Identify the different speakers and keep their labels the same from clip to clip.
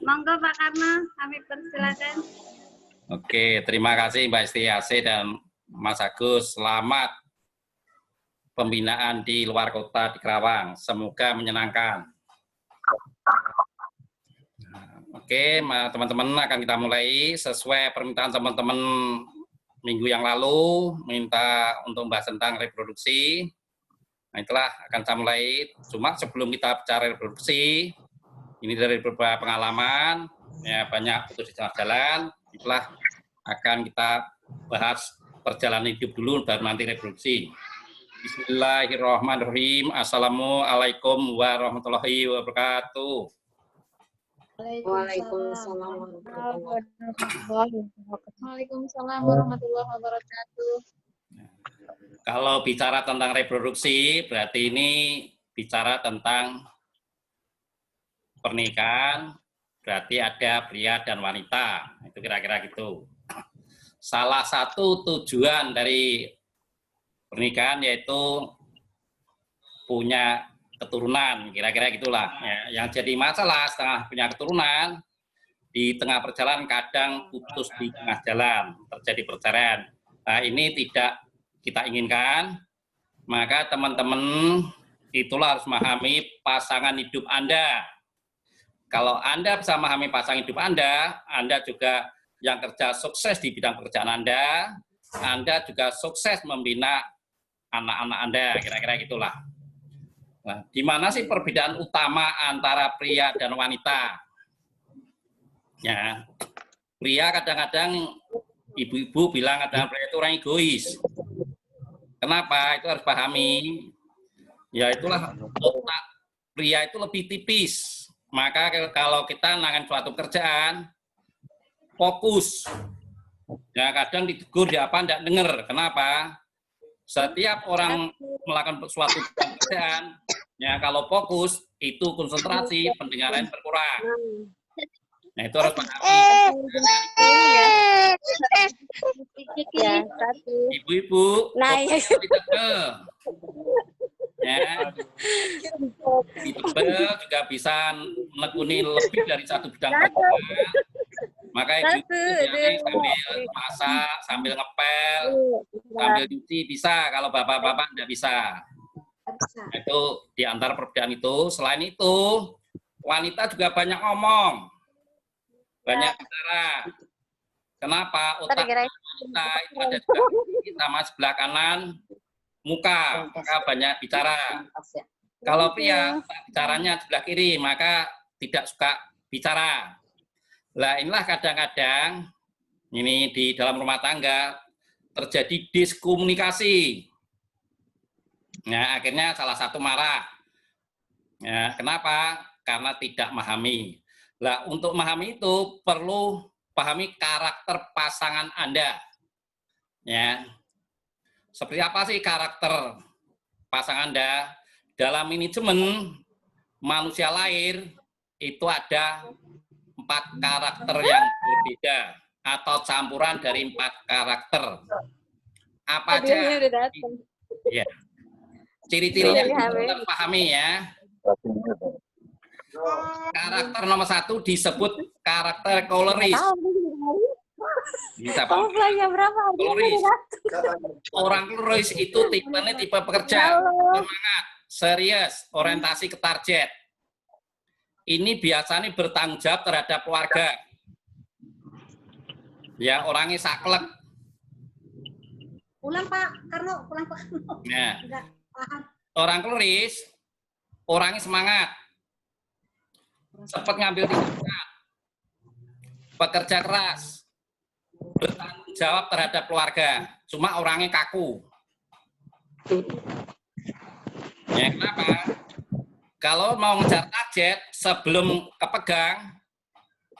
Speaker 1: Monggo Pak Karno, kami persilakan.
Speaker 2: Oke, terima kasih Mbak Istiase dan Mas Agus. Selamat pembinaan di luar kota di Kerawang. Semoga menyenangkan. Oke, teman-teman akan kita mulai sesuai permintaan teman-teman minggu yang lalu, minta untuk membahas tentang reproduksi. Nah, itulah akan saya mulai. Cuma sebelum kita bicara reproduksi, ini dari beberapa pengalaman, ya banyak putus di tengah jalan, itulah akan kita bahas perjalanan hidup dulu, baru nanti reproduksi. Bismillahirrahmanirrahim. Assalamualaikum warahmatullahi wabarakatuh.
Speaker 3: Waalaikumsalam.
Speaker 4: Waalaikumsalam warahmatullahi wabarakatuh.
Speaker 2: Kalau bicara tentang reproduksi, berarti ini bicara tentang pernikahan, berarti ada pria dan wanita. Itu kira-kira gitu. Salah satu tujuan dari pernikahan yaitu punya keturunan, kira-kira gitulah. Ya, yang jadi masalah setelah punya keturunan, di tengah perjalanan kadang putus di tengah jalan, terjadi perceraian. Nah, ini tidak kita inginkan, maka teman-teman itulah harus memahami pasangan hidup Anda. Kalau Anda bisa memahami pasangan hidup Anda juga yang kerja sukses di bidang pekerjaan Anda juga sukses membina anak-anak Anda, kira-kira gitulah. Nah, di mana sih perbedaan utama antara pria dan wanita? Ya, pria kadang-kadang ibu-ibu bilang kadang pria itu orang egois. Kenapa? Itu harus pahami. Ya itulah otak pria itu lebih tipis. Maka kalau kita nangan suatu pekerjaan, fokus. Ya kadang ditegur dia apa enggak dengar. Kenapa? Setiap orang melakukan suatu pekerjaan, ya kalau fokus itu konsentrasi, pendengaran berkurang. Nah itu harus pahami. Ibu-ibu, ya, ditebel juga bisa menekuni lebih dari satu bidang pekerjaan. Maka ibu sambil masak, sambil ngepel, sambil cuci bisa. Kalau bapak-bapak tidak bisa. Nah, itu di antara perbedaan itu. Selain itu, wanita juga banyak ngomong, banyak bicara. Kenapa? Otak wanita itu ada di sama sebelah kanan muka, maka banyak bicara. Kalau pria, bicaranya sebelah kiri, maka tidak suka bicara. Nah, inilah kadang-kadang ini di dalam rumah tangga terjadi diskomunikasi. Nah, akhirnya salah satu marah. Ya, kenapa? Karena tidak memahami. Nah, untuk memahami itu perlu pahami karakter pasangan Anda. Ya. Seperti apa sih karakter pasangan Anda? Dalam manajemen manusia lahir itu ada 4 karakter yang berbeda atau campuran dari 4 karakter. Apa aja? Ya. Ciri-cirinya harus pahami ya. Karakter nomor 1 disebut karakter koleris. Koleris. Orang koleris itu tipenya tipe pekerja, semangat, serius, orientasi ke target. Ini biasanya bertanggung jawab terhadap keluarga. Ya, orangnya saklek.
Speaker 3: Ulang Pak Karno, ulang Pak Karno.
Speaker 2: Ya. Orang koleris, orangnya semangat. Cepat ngambil tindakan. Pekerja keras. Bertanggung jawab terhadap keluarga. Cuma orangnya kaku. Ya, kenapa? Kalau mau ngejar target sebelum kepegang,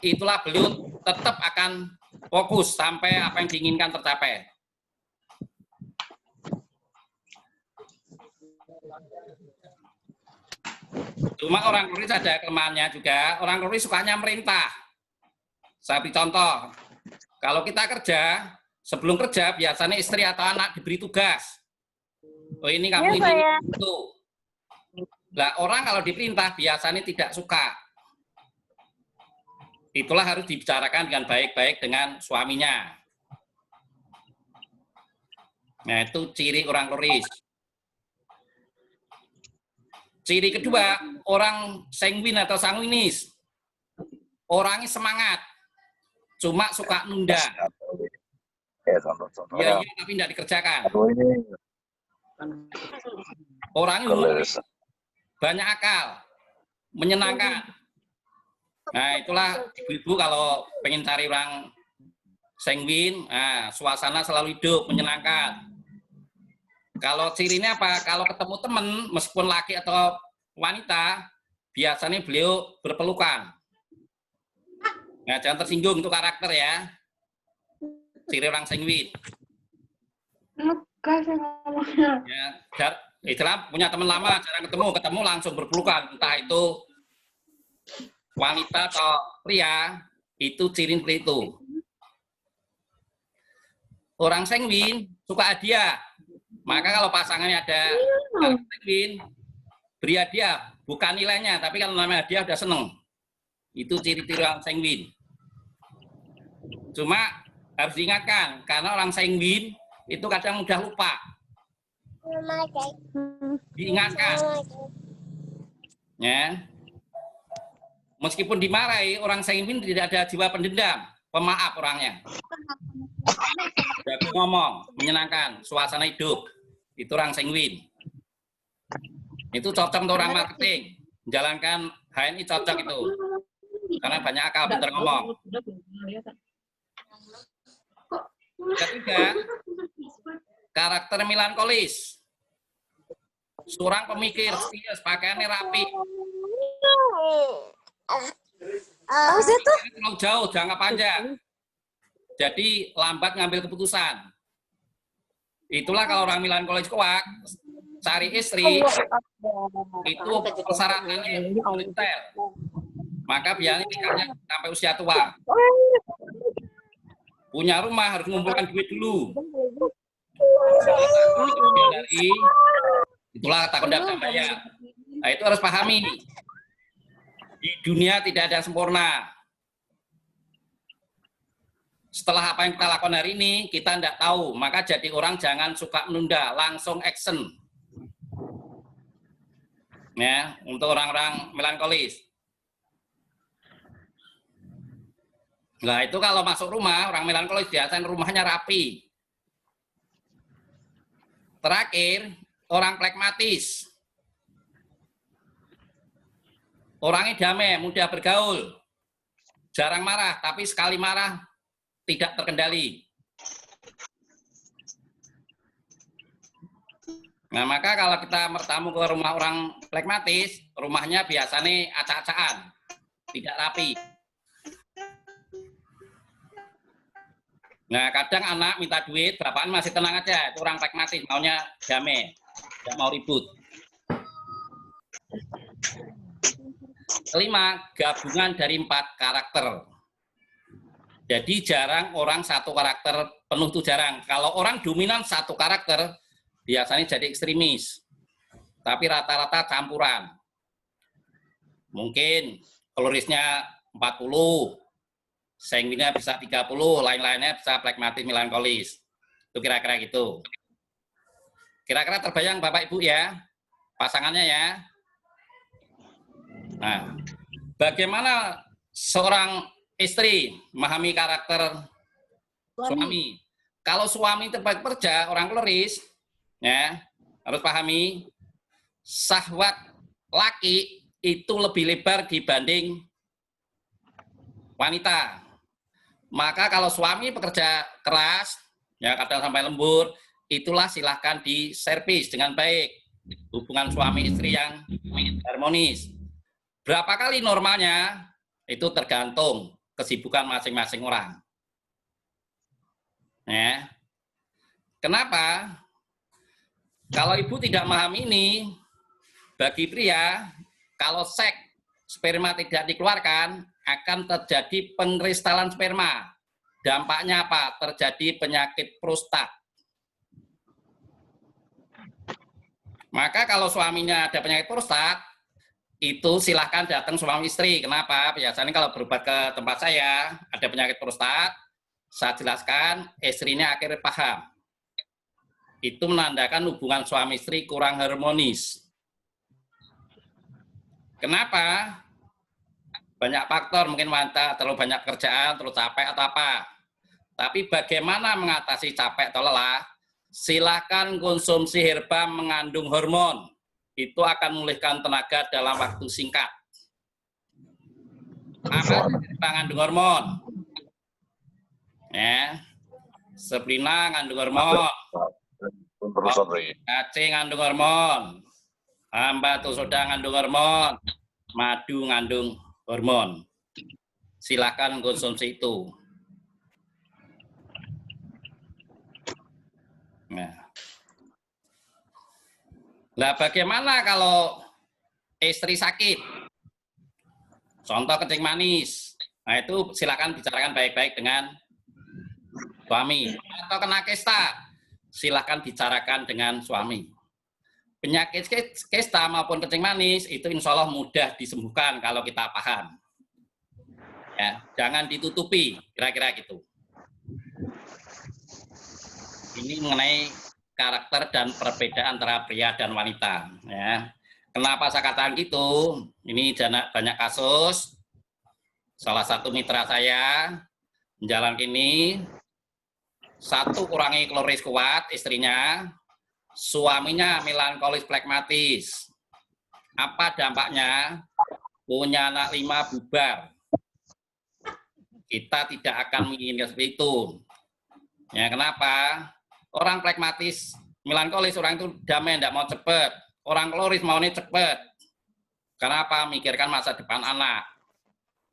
Speaker 2: itulah beliau tetap akan fokus sampai apa yang diinginkan tercapai. Cuma orang koleris ada kelemahannya juga. Orang koleris sukanya merintah. Saya beri contoh. Kalau kita kerja, sebelum kerja biasanya istri atau anak diberi tugas. Oh ini kamu ini itu. Nah, orang kalau diperintah biasanya tidak suka. itulah harus dibicarakan dengan baik-baik dengan suaminya. Nah, itu ciri orang kloris. Ciri kedua, orang sanguin atau sanguinis. Orangnya semangat, cuma suka nunda. Iya, tapi tidak dikerjakan. Orangnya banyak akal, menyenangkan. Nah, itulah ibu-ibu kalau pengen cari orang sanguin, nah, suasana selalu hidup, menyenangkan. Kalau cirinya apa? Kalau ketemu teman, meskipun laki atau wanita, biasanya beliau berpelukan. Nah, jangan tersinggung itu karakter ya. Ciri orang sanguin. Ya, istilah punya teman lama, jarang ketemu langsung berpelukan. Entah itu wanita atau pria, itu ciri seperti itu. Orang sanguin suka hadiah. Maka kalau pasangannya ada sanguin, beri hadiah, bukan nilainya, tapi kalau namanya hadiah udah seneng. Itu ciri-ciri orang sanguin. Cuma harus diingatkan, karena orang sanguin itu kadang mudah lupa. Diingatkan. Ya. Meskipun dimarahi, orang sanguin tidak ada jiwa pendendam, pemaaf orangnya. Jadi ngomong, menyenangkan, suasana hidup. Itu orang sanguin. Itu cocok untuk orang marketing. Menjalankan HNI cocok itu. Karena banyak akal, pintar ngomong. Ketiga, karakter melankolis. Seorang pemikir, serius, pakaiannya rapi. Terlalu jauh, jangka panjang. Jadi lambat ngambil keputusan. Itulah kalau orang melankolis kuat, cari istri, itu persyaratannya detail. Maka biasanya nikahnya sampai usia tua. Punya rumah harus mengumpulkan duit dulu. Itulah takut dapat bayar. Nah, itu harus pahami. Di dunia tidak ada yang sempurna. Setelah apa yang kita lakukan hari ini, kita tidak tahu. Maka jadi orang jangan suka menunda, langsung action. Ya, untuk orang-orang melankolis. Nah, itu kalau masuk rumah, orang melankolis biasanya rumahnya rapi. Terakhir, orang pragmatis. Orangnya damai, mudah bergaul. Jarang marah, tapi sekali marah tidak terkendali. Nah, maka kalau kita bertamu ke rumah orang pragmatis, rumahnya biasanya acak-acakan, tidak rapi. Nah, kadang anak minta duit, bapaknya masih tenang aja, itu orang pragmatis, maunya damai, tidak mau ribut. Kelima, gabungan dari 4 karakter. Jadi jarang orang satu karakter penuh itu jarang. Kalau orang dominan satu karakter, biasanya jadi ekstremis. Tapi rata-rata campuran. Mungkin klorisnya 40, sanguinnya bisa 30, lain-lainnya bisa pragmatis melankolis. Itu kira-kira gitu. Kira-kira terbayang Bapak Ibu ya, pasangannya ya. Nah, bagaimana seorang istri memahami karakter suami? Kalau suami terbaik kerja, orang kloris, ya harus pahami syahwat laki itu lebih lebar dibanding wanita. Maka kalau suami bekerja keras, ya kadang sampai lembur, itulah silahkan diservis dengan baik. Hubungan suami istri yang harmonis. Berapa kali normalnya? Itu tergantung kesibukan masing-masing orang. Ya. Kenapa? Kalau ibu tidak memahami ini, bagi pria, kalau sperma tidak dikeluarkan, akan terjadi pengkristalan sperma. Dampaknya apa? Terjadi penyakit prostat. Maka kalau suaminya ada penyakit prostat, itu silahkan datang suami istri. Kenapa? Biasanya kalau berobat ke tempat saya, ada penyakit prostat, saya jelaskan, istrinya akhirnya paham. Itu menandakan hubungan suami istri kurang harmonis. Kenapa? Banyak faktor, mungkin wanita terlalu banyak kerjaan, terlalu capek atau apa. Tapi bagaimana mengatasi capek atau lelah? Silakan konsumsi herba mengandung hormon. Itu akan memulihkan tenaga dalam waktu singkat. Apa mengandung hormon? Ya, Splina ngandung hormon, cacing ngandung hormon, batu soda ngandung hormon, madu ngandung hormon. Silakan konsumsi itu. Nah, bagaimana kalau istri sakit? Contoh kencing manis. Nah, itu silakan bicarakan baik-baik dengan suami. Atau kena kista, silakan bicarakan dengan suami. Penyakit kista maupun kencing manis itu insya Allah mudah disembuhkan kalau kita paham. Ya, jangan ditutupi, kira-kira gitu. Ini mengenai karakter dan perbedaan antara pria dan wanita. Ya. Kenapa saya katakan gitu? Ini banyak kasus. Salah satu mitra saya menjalan ini, satu kurangi kloris kuat istrinya, suaminya melankolis flekmatis. Apa dampaknya? Punya anak 5 bubar. Kita tidak akan menginginkan seperti itu. Ya, kenapa? Orang flekmatis, melankolis, orang itu damai, tidak mau cepat. Orang kloris maunya cepat. Kenapa? Mikirkan masa depan anak.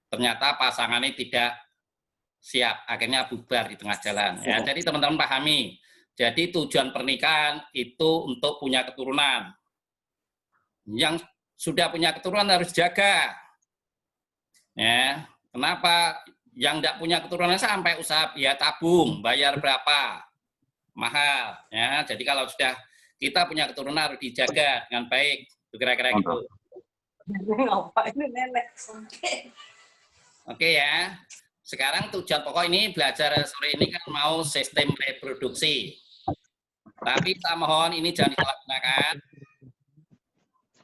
Speaker 2: Ternyata pasangannya tidak siap, akhirnya bubar di tengah jalan. Ya, jadi teman-teman pahami. Jadi tujuan pernikahan itu untuk punya keturunan. Yang sudah punya keturunan harus jaga. Ya, kenapa? Yang tidak punya keturunan sampai usaha biaya tabung, bayar berapa? Mahal, ya. Jadi kalau sudah kita punya keturunan harus dijaga dengan baik, kira-kira gitu. Oke ya. Sekarang tujuan pokok ini belajar sore ini kan mau sistem reproduksi. Tapi saya mohon ini jangan disalahgunakan.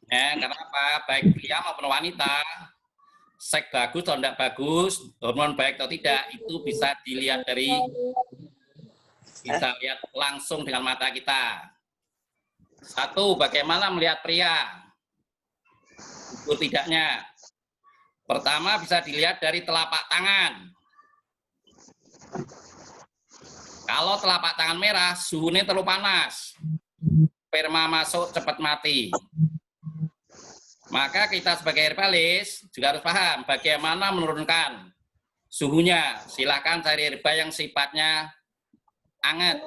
Speaker 2: Ya, kenapa? Baik pria maupun wanita, seks bagus atau tidak bagus, hormon baik atau tidak, itu bisa dilihat dari bisa lihat langsung dengan mata kita. Satu, bagaimana melihat pria? Ukur tidaknya. Pertama bisa dilihat dari telapak tangan. Kalau telapak tangan merah, suhunya terlalu panas. Sperma masuk cepat mati. Maka kita sebagai herbalis juga harus paham bagaimana menurunkan suhunya. Silakan cari herba yang sifatnya hangat.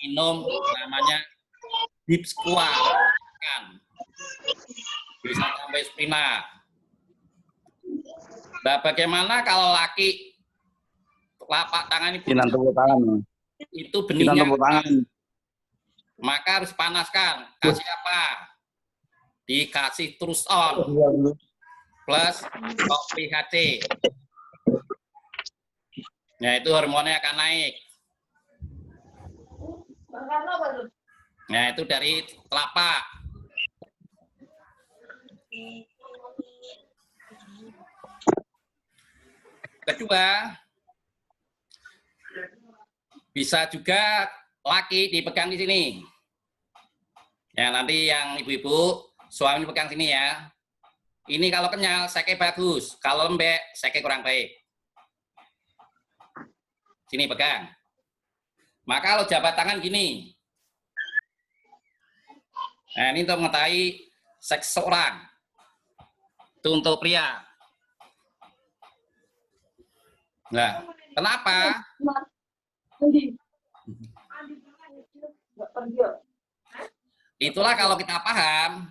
Speaker 2: Minum namanya deep squat. Bisa sampai Splina. Nah, bagaimana kalau laki telapak tangan itu benihnya, maka harus panaskan. Kasih apa? Dikasih terus on plus PHC. Nah, itu hormonnya akan naik. Nah, itu dari telapak. Kedua, bisa juga laki dipegang di sini. Ya, nanti yang ibu-ibu, suami pegang sini ya. Ini kalau kenyal, seknya bagus. Kalau lembek, seknya kurang baik. Sini pegang. Maka kalau jabat tangan gini. Nah, ini untuk mengetahui seks seorang. Itu untuk pria. Nah, kenapa? Itulah kalau kita paham,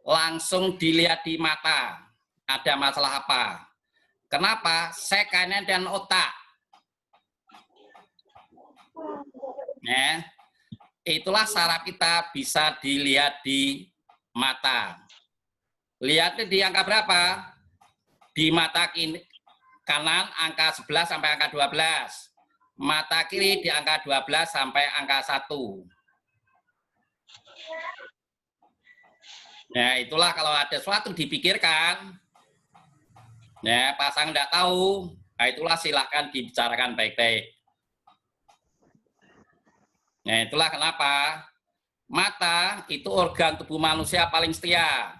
Speaker 2: langsung dilihat di mata. Ada masalah apa? Kenapa? Sekanya dan otak. Itulah saraf kita bisa dilihat di mata. Lihatnya di angka berapa? Di mata kanan angka 11 sampai angka 12. Mata kiri di angka 12 sampai angka 1. Nah, itulah kalau ada sesuatu dipikirkan. Nah, pasang tidak tahu, nah itulah silahkan dibicarakan baik-baik. Nah, itulah kenapa mata itu organ tubuh manusia paling setia.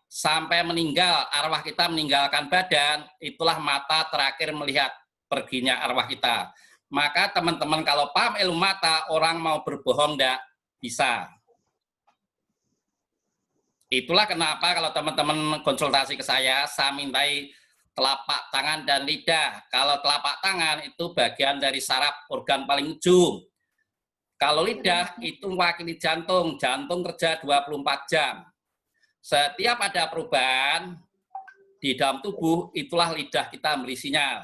Speaker 2: Sampai meninggal, arwah kita meninggalkan badan, itulah mata terakhir melihat perginya arwah kita. Maka teman-teman kalau paham ilmu mata, orang mau berbohong tidak bisa. Itulah kenapa kalau teman-teman konsultasi ke saya mintai telapak tangan dan lidah. Kalau telapak tangan itu bagian dari saraf organ paling ujung. Kalau lidah itu mewakili jantung, jantung kerja 24 jam. Setiap ada perubahan di dalam tubuh, itulah lidah kita memberi sinyal.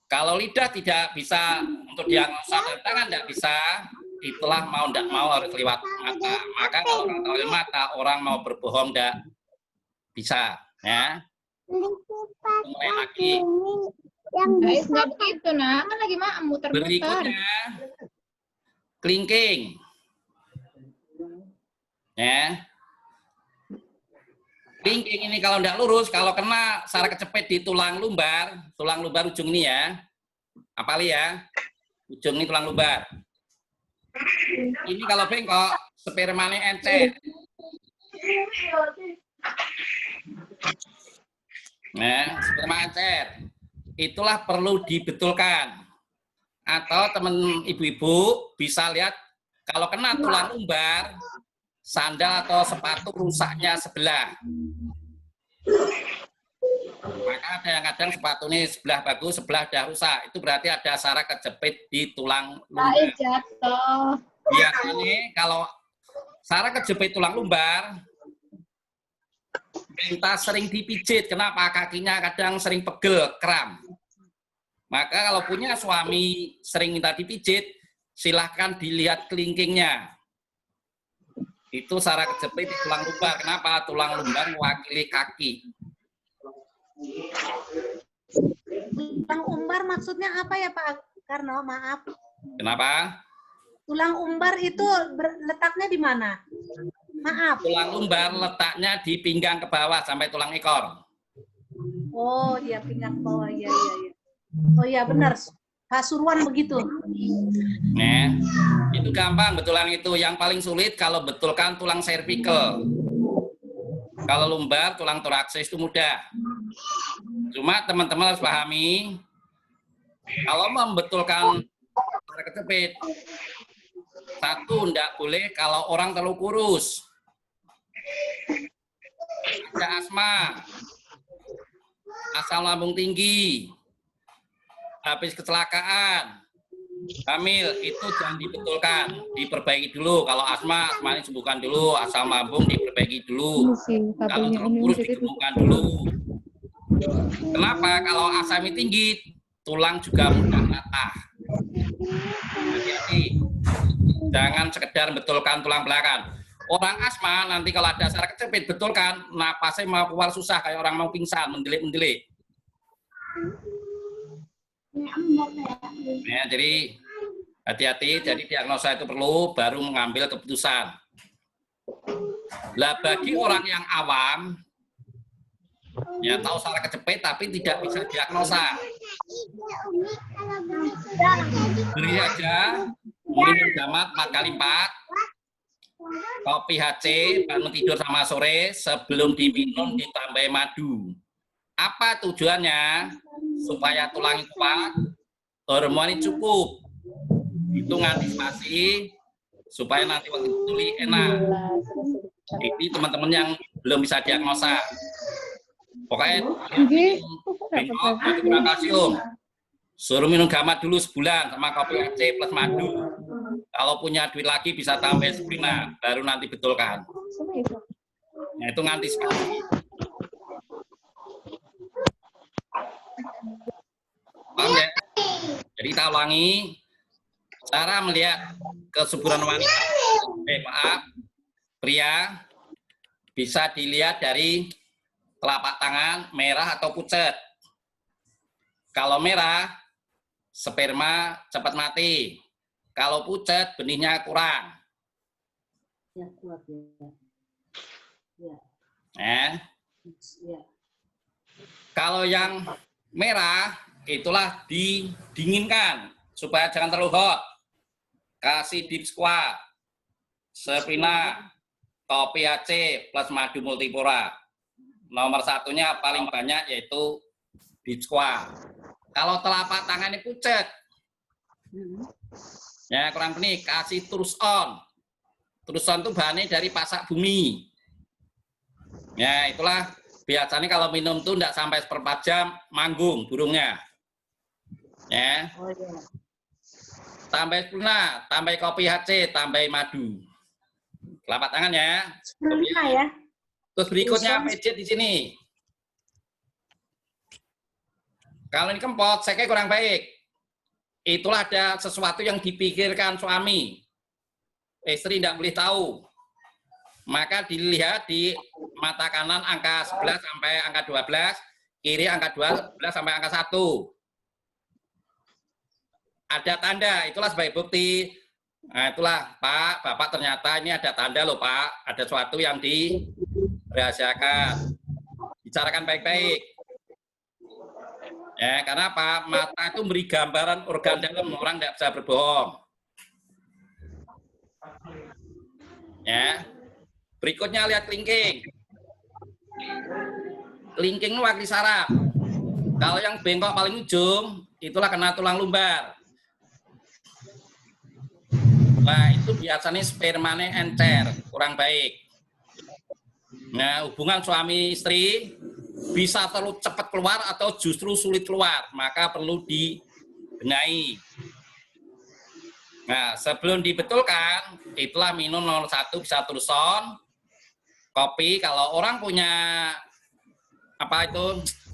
Speaker 2: Kalau lidah tidak bisa untuk diagnosa dan tangan tidak bisa, itulah mau tidak mau harus lewat mata. Maka kalau orang tahu mata, orang mau berbohong tidak bisa. Ya. Mulai lagi.
Speaker 4: Nggak begitu, nak. Kan lagi muter-muter.
Speaker 2: Berikutnya, kelingking. Ya. Kelingking ini kalau tidak lurus, kalau kena saraf kecepit di tulang lumbar ujung ini ya, apalagi ya, ujung ini tulang lumbar. Ini kalau bengkok, spermanya encer. Nah, sperma encer. Itulah perlu dibetulkan. Atau teman ibu-ibu bisa lihat, kalau kena tulang lumbar, sandal atau sepatu rusaknya sebelah. Maka ada yang kadang sepatu ini sebelah bagus, sebelah sudah rusak. Itu berarti ada saraf kejepit di tulang lumbar.
Speaker 4: Jatuh.
Speaker 2: Biasanya kalau saraf kejepit tulang lumbar, minta sering dipijit. Kenapa? Kakinya kadang sering pegel, kram. Maka kalau punya suami sering minta dipijit, silahkan dilihat kelingkingnya. Itu saraf kejepit di tulang lumbar. Kenapa? Tulang lumbar mewakili kaki.
Speaker 3: Tulang umbar maksudnya apa ya Pak Karno? Maaf.
Speaker 2: Kenapa?
Speaker 3: Tulang umbar itu letaknya di mana? Maaf.
Speaker 2: Tulang lumbar letaknya di pinggang ke bawah sampai tulang ekor.
Speaker 3: Oh, iya pinggang ke bawah. Iya. Oh iya benar. Pasuruan begitu.
Speaker 2: Nah, itu gampang betulan itu. Yang paling sulit kalau betulkan tulang cervical. Kalau lumbar, tulang toraksis itu mudah. Cuma teman-teman harus pahami, kalau membetulkan saraf kejepit, satu, tidak boleh kalau orang terlalu kurus. Ada asma, asam lambung tinggi, habis kecelakaan, hamil, itu jangan dibetulkan, diperbaiki dulu. Kalau asma disembuhkan dulu, asam lambung diperbaiki dulu. Kalau terlalu kurus disembuhkan dulu. Kenapa? Kalau asam tinggi, tulang juga mudah patah. Hati-hati. Jangan sekedar betulkan tulang belakang. Orang asma nanti kalau ada saraf kejepit, betulkan, napasnya mau keluar susah, kayak orang mau pingsan, mendelik-mendelik. Ya, jadi hati-hati, jadi diagnosa itu perlu baru mengambil keputusan. Lah bagi orang yang awam, ya tahu saraf kejepit tapi tidak bisa diagnosa. Beri aja minum gamat 4 kali 4, kopi HC, bangun tidur sama sore, sebelum diminum ditambah madu. Apa tujuannya? Supaya tulang kuat, hormon cukup. Itu ngantisipasi supaya nanti waktu tuli enak. Ini teman-teman yang belum bisa diagnosa. Pokoknya bengkok, kurang kalsium. Suruh minum gamat dulu sebulan sama kopi AC plus madu. Kalau punya duit lagi bisa tambah Sprina, baru nanti betulkan. Nah, itu ngantisipasi. Paham ya? Jadi kita ulangi cara melihat kesuburan wanita maaf, pria bisa dilihat dari telapak tangan merah atau pucat. Kalau merah, sperma cepat mati. Kalau pucat, benihnya kurang.
Speaker 3: Ya, kuat ya. Ya.
Speaker 2: Ya. Kalau yang merah, itulah didinginkan supaya jangan terlalu hot. Kasih deep squat, Sprina, kopi AC plus madu multipora. Nomor satunya paling banyak yaitu deep squat. Kalau telapak tangannya pucat, ya kurang benih, kasih terus on. Terus on itu bahannya dari pasak bumi. Ya itulah biasanya kalau minum tuh tidak sampai 1/4 jam manggung burungnya. Ya.
Speaker 3: Oh ya.
Speaker 2: Tambah Sprina, tambah kopi HC, tambah madu. Telapak tangan ya.
Speaker 3: Sprina ya.
Speaker 2: Terus berikutnya pijit di sini. Kalau ini kempot, saya kurang baik. Itulah ada sesuatu yang dipikirkan suami. Istri tidak boleh tahu. Maka dilihat di mata kanan angka 11 sampai angka 12, kiri angka 12 sampai angka 1. Ada tanda, itulah sebagai bukti. Nah, itulah Pak, Bapak ternyata ini ada tanda loh Pak, ada sesuatu yang dirahasiakan. Bicarakan baik-baik. Ya, karena apa? Mata itu memberi gambaran organ dalam, orang tidak bisa berbohong. Ya. Berikutnya lihat kelingking. Kelingking wakil saraf. Kalau yang bengkok paling ujung, itulah kena tulang lumbar. Nah, itu biasanya spermanya encer, kurang baik. Nah, hubungan suami istri bisa terlalu cepat keluar atau justru sulit keluar, maka perlu dibenahi. Nah, sebelum dibetulkan, itulah minum nomor 1 bisa terus on. Kopi, kalau orang punya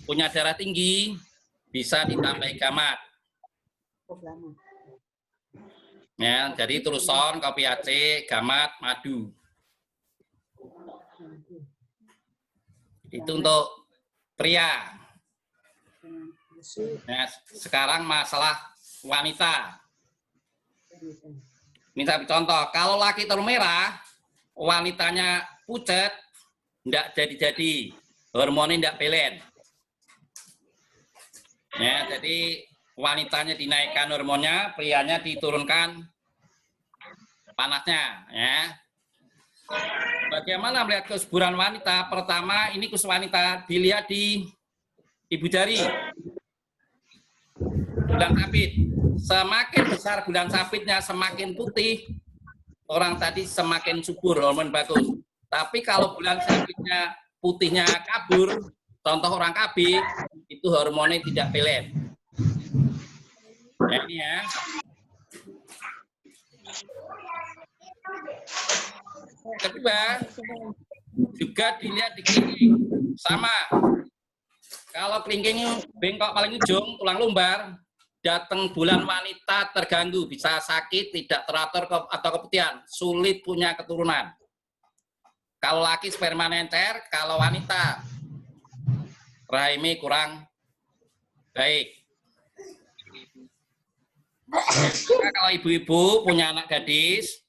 Speaker 2: punya darah tinggi, bisa ditambah gamat. Ya, jadi teruson, kopi AC, gamat, madu. Itu untuk pria. Nah, sekarang masalah wanita. Minta contoh, kalau laki terlalu merah, wanitanya pucat, enggak jadi-jadi, hormonnya enggak belen. Ya, jadi wanitanya dinaikkan hormonnya, prianya diturunkan panasnya. Ya. Bagaimana melihat kesuburan wanita? Pertama, ini kus wanita dilihat di ibu jari, bulan sabit. Semakin besar bulan sabitnya, semakin putih, orang tadi semakin subur, hormon bagus. Tapi kalau bulan sabitnya putihnya kabur, contoh orang KB, itu hormonnya tidak belen. Ya, ini ya. Kedua, juga dilihat di kelingking. Sama. Kalau kelingking bengkok paling ujung, tulang lumbar, datang bulan wanita terganggu, bisa sakit, tidak teratur atau keputihan, sulit punya keturunan. Kalau laki sperma encer, kalau wanita rahimnya kurang baik. Maka kalau ibu-ibu punya anak gadis,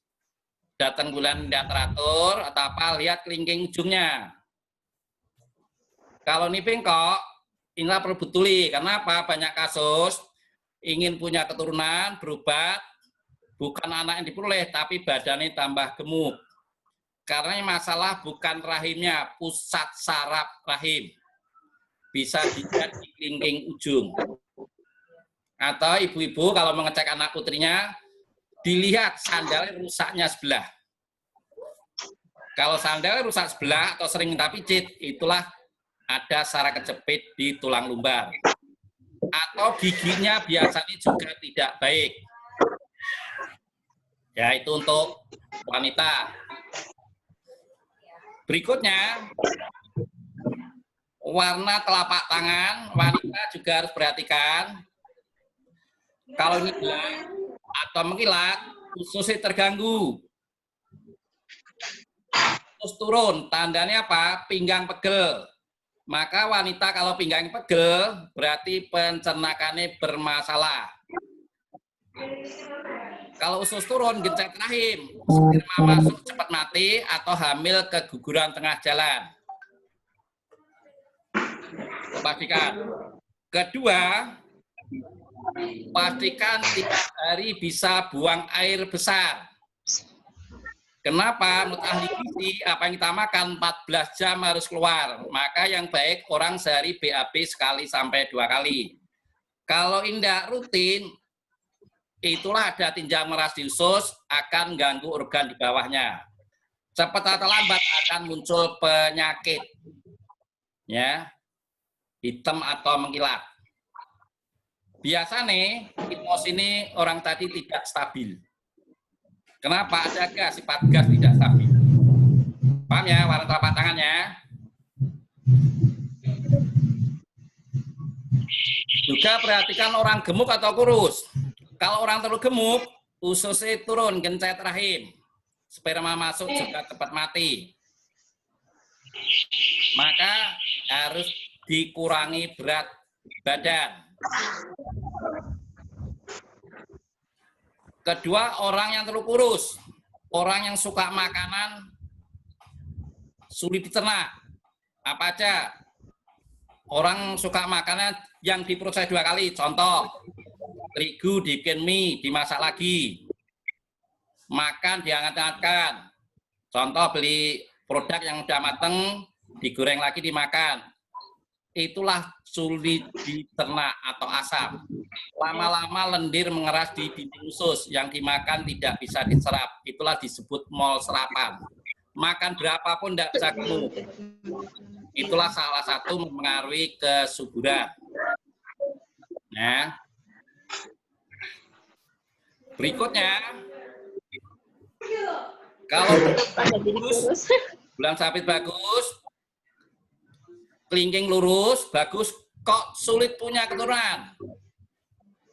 Speaker 2: datang bulan tidak teratur atau apa, lihat kelingking ujungnya. Kalau ini bengkok, inilah perlu betuli. Karena apa? Banyak kasus ingin punya keturunan, berobat, bukan anak yang diperoleh, tapi badannya tambah gemuk. Karena masalah bukan rahimnya, pusat saraf rahim. Bisa dilihat di kelingking ujung. Atau ibu-ibu kalau mengecek anak putrinya, dilihat sandalnya rusaknya sebelah. Kalau sandalnya rusak sebelah atau sering minta pijit, itulah ada saraf kejepit di tulang lumbar. Atau giginya biasanya juga tidak baik. Ya, itu untuk wanita. Berikutnya, warna telapak tangan wanita juga harus perhatikan. Kalau ini gelap atau mengkilat, ususnya terganggu. usus turun, tandanya apa? Pinggang pegel. Maka wanita kalau pinggang pegel, berarti pencernakannya bermasalah. Kalau usus turun, gencet rahim, sperma masuk cepat mati atau hamil keguguran tengah jalan. Pastikan. Kedua, pastikan tiap hari bisa buang air besar. Kenapa? Menurut ahli gizi, apa yang kita makan 14 jam harus keluar. Maka yang baik orang sehari BAB sekali sampai 2 kali. Kalau tidak rutin, itulah ada tinja meras di usus, akan ganggu organ di bawahnya. Cepat atau lambat akan muncul penyakit. Ya, hitam atau mengkilat. Biasa nih, emosi ini orang tadi tidak stabil. Kenapa? Ada gas, sifat gas tidak stabil. Paham ya, warna telapak tangannya? Juga perhatikan orang gemuk atau kurus. Kalau orang terlalu gemuk, ususnya turun, gencet rahim. Sperma masuk juga cepat mati. Maka harus dikurangi berat badan. Kedua, orang yang terlalu kurus, orang yang suka makanan sulit dicerna. Apa aja? Orang suka makanan yang diproses 2 kali. Contoh, terigu dibikin mie, dimasak lagi. Makan dihangat-hangatkan. Contoh, beli produk yang udah mateng, digoreng lagi, dimakan. Itulah sulit dicerna atau asam. Lama-lama lendir mengeras di dinding usus, yang dimakan tidak bisa diserap. Itulah disebut mol serapan. Makan berapapun tidak bisa gemuk. Itulah salah satu mempengaruhi kesuburan. Nah, berikutnya, kalau bagus, bulan sabit bagus, kelingking lurus, bagus, kok sulit punya keturunan.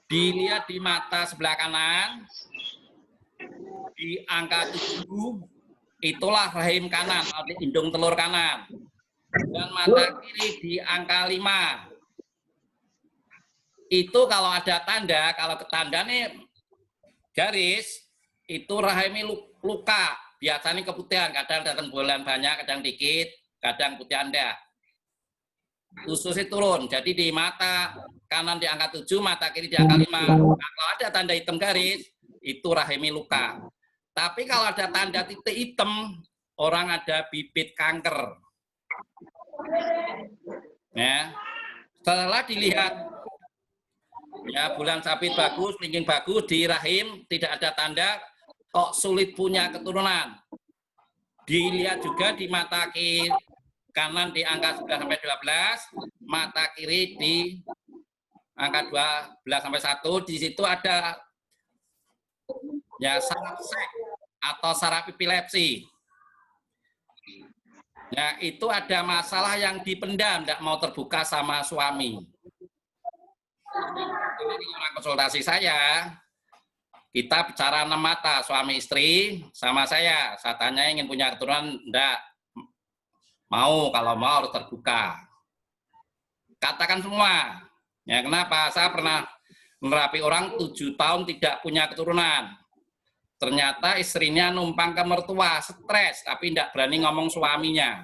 Speaker 2: Dilihat di mata sebelah kanan, di angka 7, itulah rahim kanan, atau indung telur kanan. Dan mata kiri di angka 5. Itu kalau ada tanda, kalau ketanda nih garis, itu rahimnya luka. Biasanya keputihan, kadang datang bulan banyak, kadang dikit, kadang putih Anda. Ususnya turun, jadi di mata kanan di angka 7, mata kiri di angka 5. Nah, kalau ada tanda hitam garis, itu rahimnya luka. Tapi kalau ada tanda titik hitam, orang ada bibit kanker. Ya, setelah dilihat, ya bulan sabit bagus, kelingking bagus, di rahim tidak ada tanda, kok sulit punya keturunan. Dilihat juga di mata kiri kanan di angka 11 sampai 12, mata kiri di angka 12 sampai 1, di situ ada ya saraf sek atau saraf epilepsi. Ya, itu ada masalah yang dipendam, tidak mau terbuka sama suami. Ini orang konsultasi saya, kita bicara 6 mata, suami istri sama saya tanya ingin punya keturunan, enggak. Mau, kalau mau harus terbuka. Katakan semua. Ya, kenapa? Saya pernah menerapi orang 7 tahun tidak punya keturunan. Ternyata istrinya numpang ke mertua, stres, tapi tidak berani ngomong suaminya.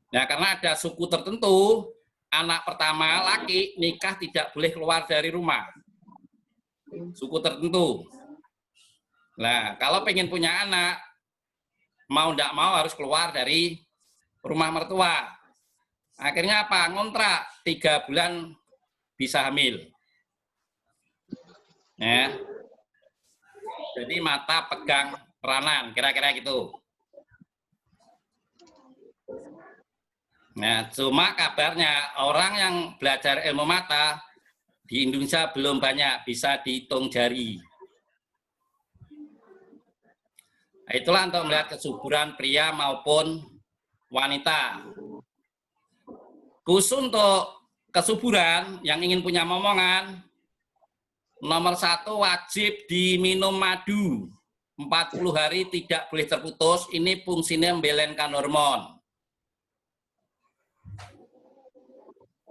Speaker 2: Ya, karena ada suku tertentu, anak pertama laki nikah tidak boleh keluar dari rumah. Suku tertentu. Nah, kalau pengen punya anak, mau tidak mau harus keluar dari rumah mertua. Akhirnya apa? Ngontrak 3 bulan bisa hamil. Ya. Jadi mata pegang peranan, kira-kira gitu. Nah, cuma kabarnya orang yang belajar ilmu mata di Indonesia belum banyak, bisa dihitung jari. Nah, itulah untuk melihat kesuburan pria maupun wanita. Khusus untuk kesuburan yang ingin punya momongan, nomor 1 wajib diminum madu. 40 hari tidak boleh terputus. Ini fungsinya membelenkan hormon.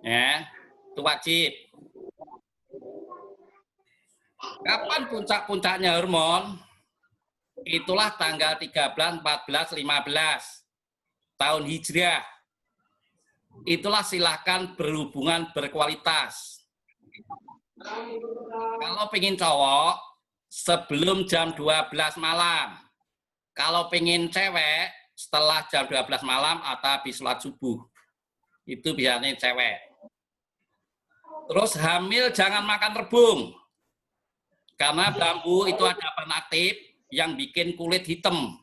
Speaker 2: Ya, itu wajib. Kapan puncak-puncaknya hormon? Itulah tanggal 13, 14, 15 tahun Hijriah. Itulah silahkan berhubungan berkualitas. Kalau pengen cowok, sebelum jam 12 malam. Kalau pengen cewek, setelah jam 12 malam atau habis sholat subuh. Itu biasanya cewek. Terus hamil jangan makan rebung. Karena bambu itu ada penatif yang bikin kulit hitam.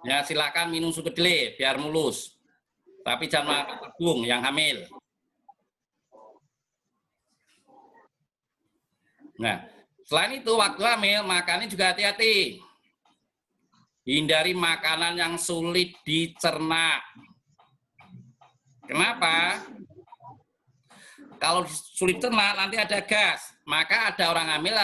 Speaker 2: Ya silakan minum susu kedelai biar mulus. Tapi jangan makan rebung yang hamil. Nah, selain itu waktu hamil makannya juga hati-hati. Hindari makanan yang sulit dicerna. Kenapa? Kalau sulit cerna nanti ada gas. Maka ada orang hamil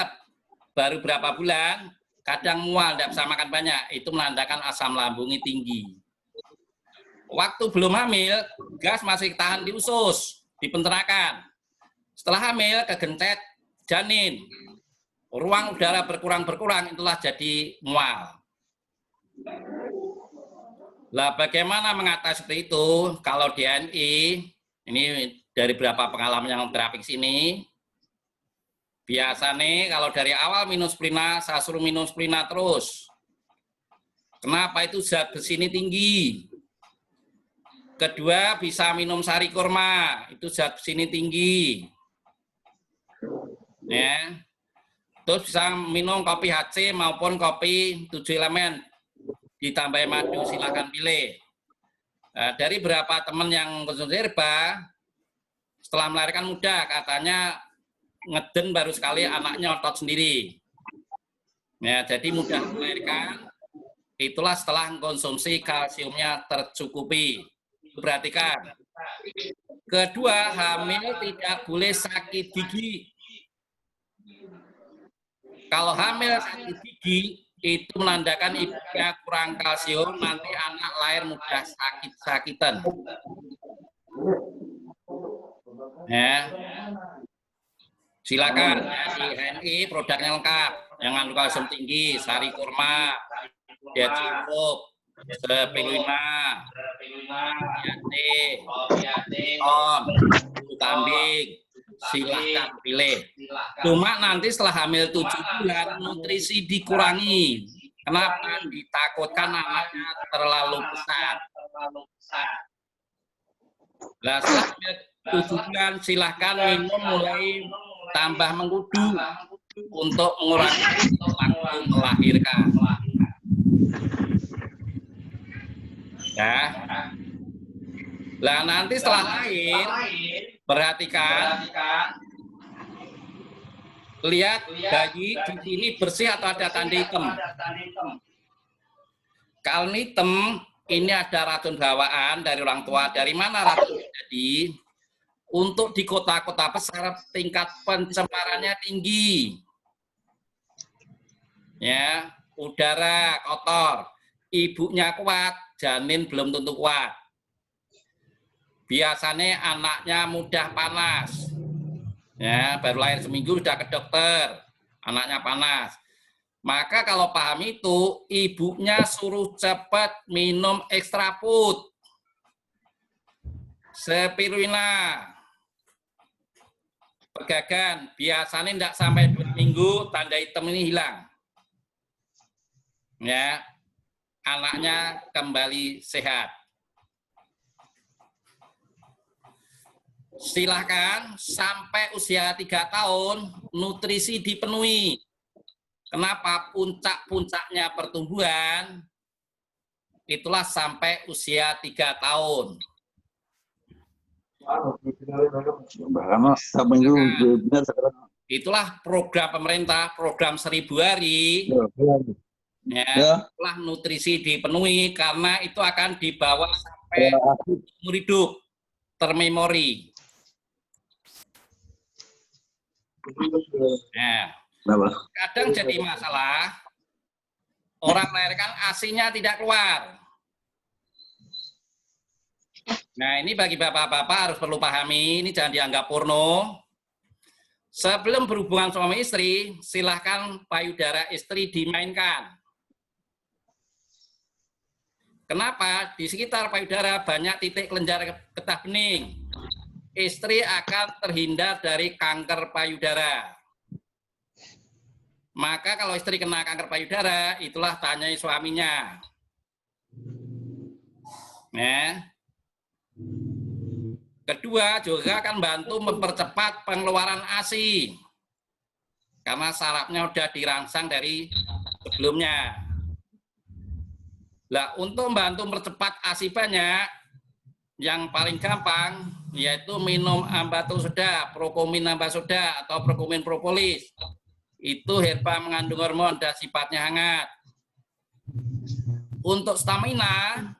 Speaker 2: baru berapa bulan, kadang mual, tidak bisa makan banyak. Itu menandakan asam lambungnya tinggi. Waktu belum hamil, gas masih tahan di usus, di pencernaan. Setelah hamil, kegencet janin. Ruang udara berkurang, itulah jadi mual. Lah bagaimana mengatasi seperti itu? Kalau DNI, ini dari beberapa pengalaman yang terapi sini, biasa nih kalau dari awal minum splina, saya suruh minum splina terus. Kenapa? Itu zat besi ini tinggi. Kedua, bisa minum sari kurma, itu zat besi ini tinggi. Ya. Terus bisa minum kopi HC maupun kopi 7 elemen, ditambah madu, silakan pilih. Nah, dari beberapa teman yang konsumsi herba, setelah melahirkan mudah, katanya ngeden baru sekali anaknya otot sendiri. Ya, jadi mudah melahirkan. Itulah setelah konsumsi kalsiumnya tercukupi. Perhatikan. Kedua, hamil tidak boleh sakit gigi. Kalau hamil sakit gigi, itu menandakan ibunya kurang kalsium, nanti anak lahir mudah sakit-sakitan. Ya. Silakan ya, di HNI produknya lengkap, yang mengandung kalsium tinggi, sari kurma, dia cukup, spirulina, susu kambing, silahkan pilih. Cuma nanti setelah hamil 7 bulan nutrisi dikurangi. Kenapa? Ditakutkan anaknya terlalu besar. Nah, setelah hamil 7 bulan silahkan minum mulai tambah mengkudu untuk mengurangi waktu melahirkan. Ya. Nah, nanti setelah lahir, perhatikan, lihat bayi di sini bersih atau ada tanda hitam. Kalau hitam, ini ada racun bawaan dari orang tua. Dari mana racun? Jadi, untuk di kota-kota besar tingkat pencemarannya tinggi. Ya, udara kotor, ibunya kuat, janin belum tentu kuat. Biasanya anaknya mudah panas. Ya, baru lahir seminggu sudah ke dokter, anaknya panas. Maka kalau paham itu, ibunya suruh cepat minum ekstra food. Spirulina. Pegagan, biasanya tidak sampai 2 minggu tanda hitam ini hilang. Ya, anaknya kembali sehat. Silahkan sampai usia 3 tahun nutrisi dipenuhi. Kenapa? Puncak-puncaknya pertumbuhan itulah sampai usia 3 tahun. Itulah program pemerintah, program 1000 hari. Ya, itulah nutrisi dipenuhi karena itu akan dibawa sampai umur hidup termemori. Nah, Kadang jadi masalah, orang melahirkan ASI-nya tidak keluar. Nah, ini bagi bapak-bapak harus perlu pahami, ini jangan dianggap porno. Sebelum berhubungan suami istri, silahkan payudara istri dimainkan. Kenapa? Di sekitar payudara banyak titik kelenjar getah bening. Istri akan terhindar dari kanker payudara. Maka kalau istri kena kanker payudara, itulah tanyai suaminya. Nah. Kedua, juga akan bantu mempercepat pengeluaran ASI. Karena sarafnya sudah dirangsang dari sebelumnya. Nah, untuk membantu mempercepat ASI banyak, yang paling gampang yaitu minum ambatul soda, prokomin ambasoda atau prokomin propolis. Itu herba mengandung hormon dan sifatnya hangat. Untuk stamina,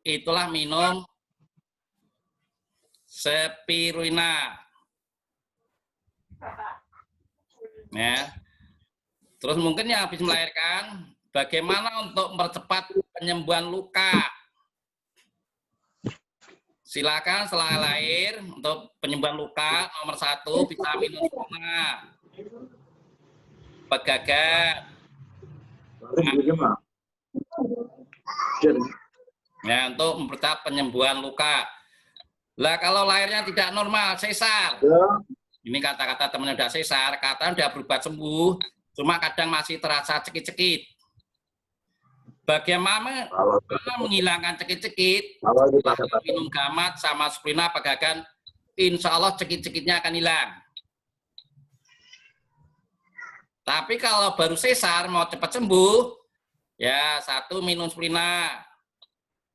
Speaker 2: itulah minum spirulina. Ya. Terus mungkin yang habis melahirkan, bagaimana untuk mempercepat penyembuhan luka? Silakan setelah lahir untuk penyembuhan luka nomor 1 bisa minum spirulina, pegagan. Ya, untuk mempercepat penyembuhan luka. Lah kalau lahirnya tidak normal, sesar. Ini kata-kata temannya udah sesar, kata udah berubah sembuh, cuma kadang masih terasa cekit-cekit. Bagaimana menghilangkan cekit-cekit? Minum gamat sama spirulina pegagan, insya Allah cekit-cekitnya akan hilang. Tapi kalau baru sesar, mau cepat sembuh, ya 1 minum spirulina,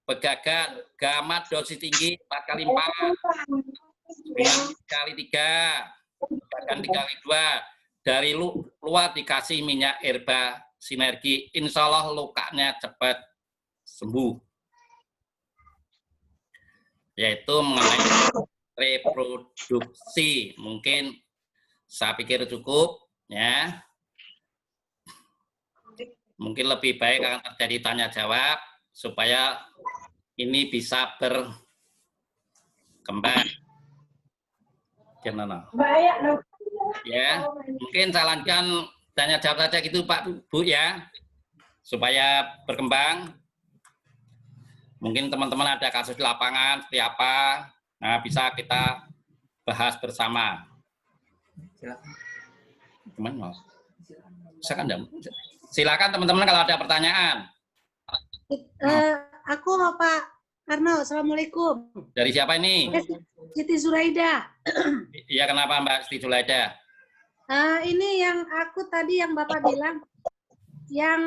Speaker 2: pegagan, gamat dosis tinggi 4 kali 4, 3 kali 3, pegagan 3 kali 2, dari luar dikasih minyak herba sinergi, insya Allah lukanya cepat sembuh. Yaitu mengenai reproduksi, mungkin saya pikir cukup, ya. Mungkin lebih baik akan terjadi tanya jawab supaya ini bisa berkembang. Gimana? Ya, mungkin saya lanjutkan tanya jawab saja gitu Pak Bu ya, supaya berkembang. Mungkin teman-teman ada kasus di lapangan seperti apa, nah bisa kita bahas bersama. Silakan. Silakan teman-teman kalau ada pertanyaan.
Speaker 3: Aku Pak Karno, Assalamualaikum.
Speaker 2: Dari siapa ini?
Speaker 3: Siti Zuraida.
Speaker 2: Iya, kenapa Mbak Siti Zuraida?
Speaker 3: Ini yang aku tadi yang Bapak bilang, yang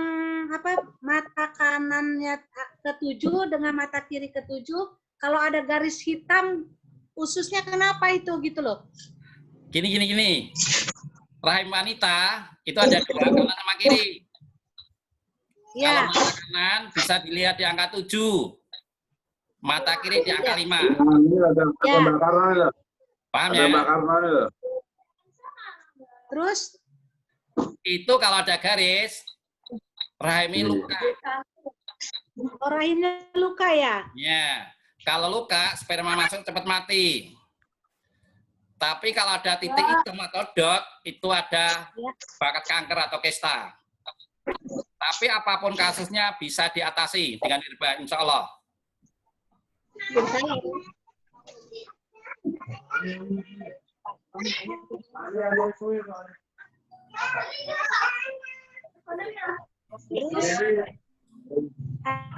Speaker 3: apa mata kanannya ke-7 dengan mata kiri ke-7, kalau ada garis hitam, ususnya kenapa itu gitu loh?
Speaker 2: Gini. Rahim wanita itu ada 2, kanan sama kiri.
Speaker 3: Ya.
Speaker 2: Kalau mata kanan bisa dilihat di angka 7, mata kiri di angka 5.
Speaker 3: Ya.
Speaker 2: Paham ya?
Speaker 3: Terus?
Speaker 2: Itu kalau ada garis, rahimnya luka.
Speaker 3: Rahimnya luka ya?
Speaker 2: Ya. Kalau luka, sperma masuk cepat mati. Tapi kalau ada titik hitam atau dot, itu ada bakat kanker atau kista. Tapi apapun kasusnya bisa diatasi dengan herba, insya Allah.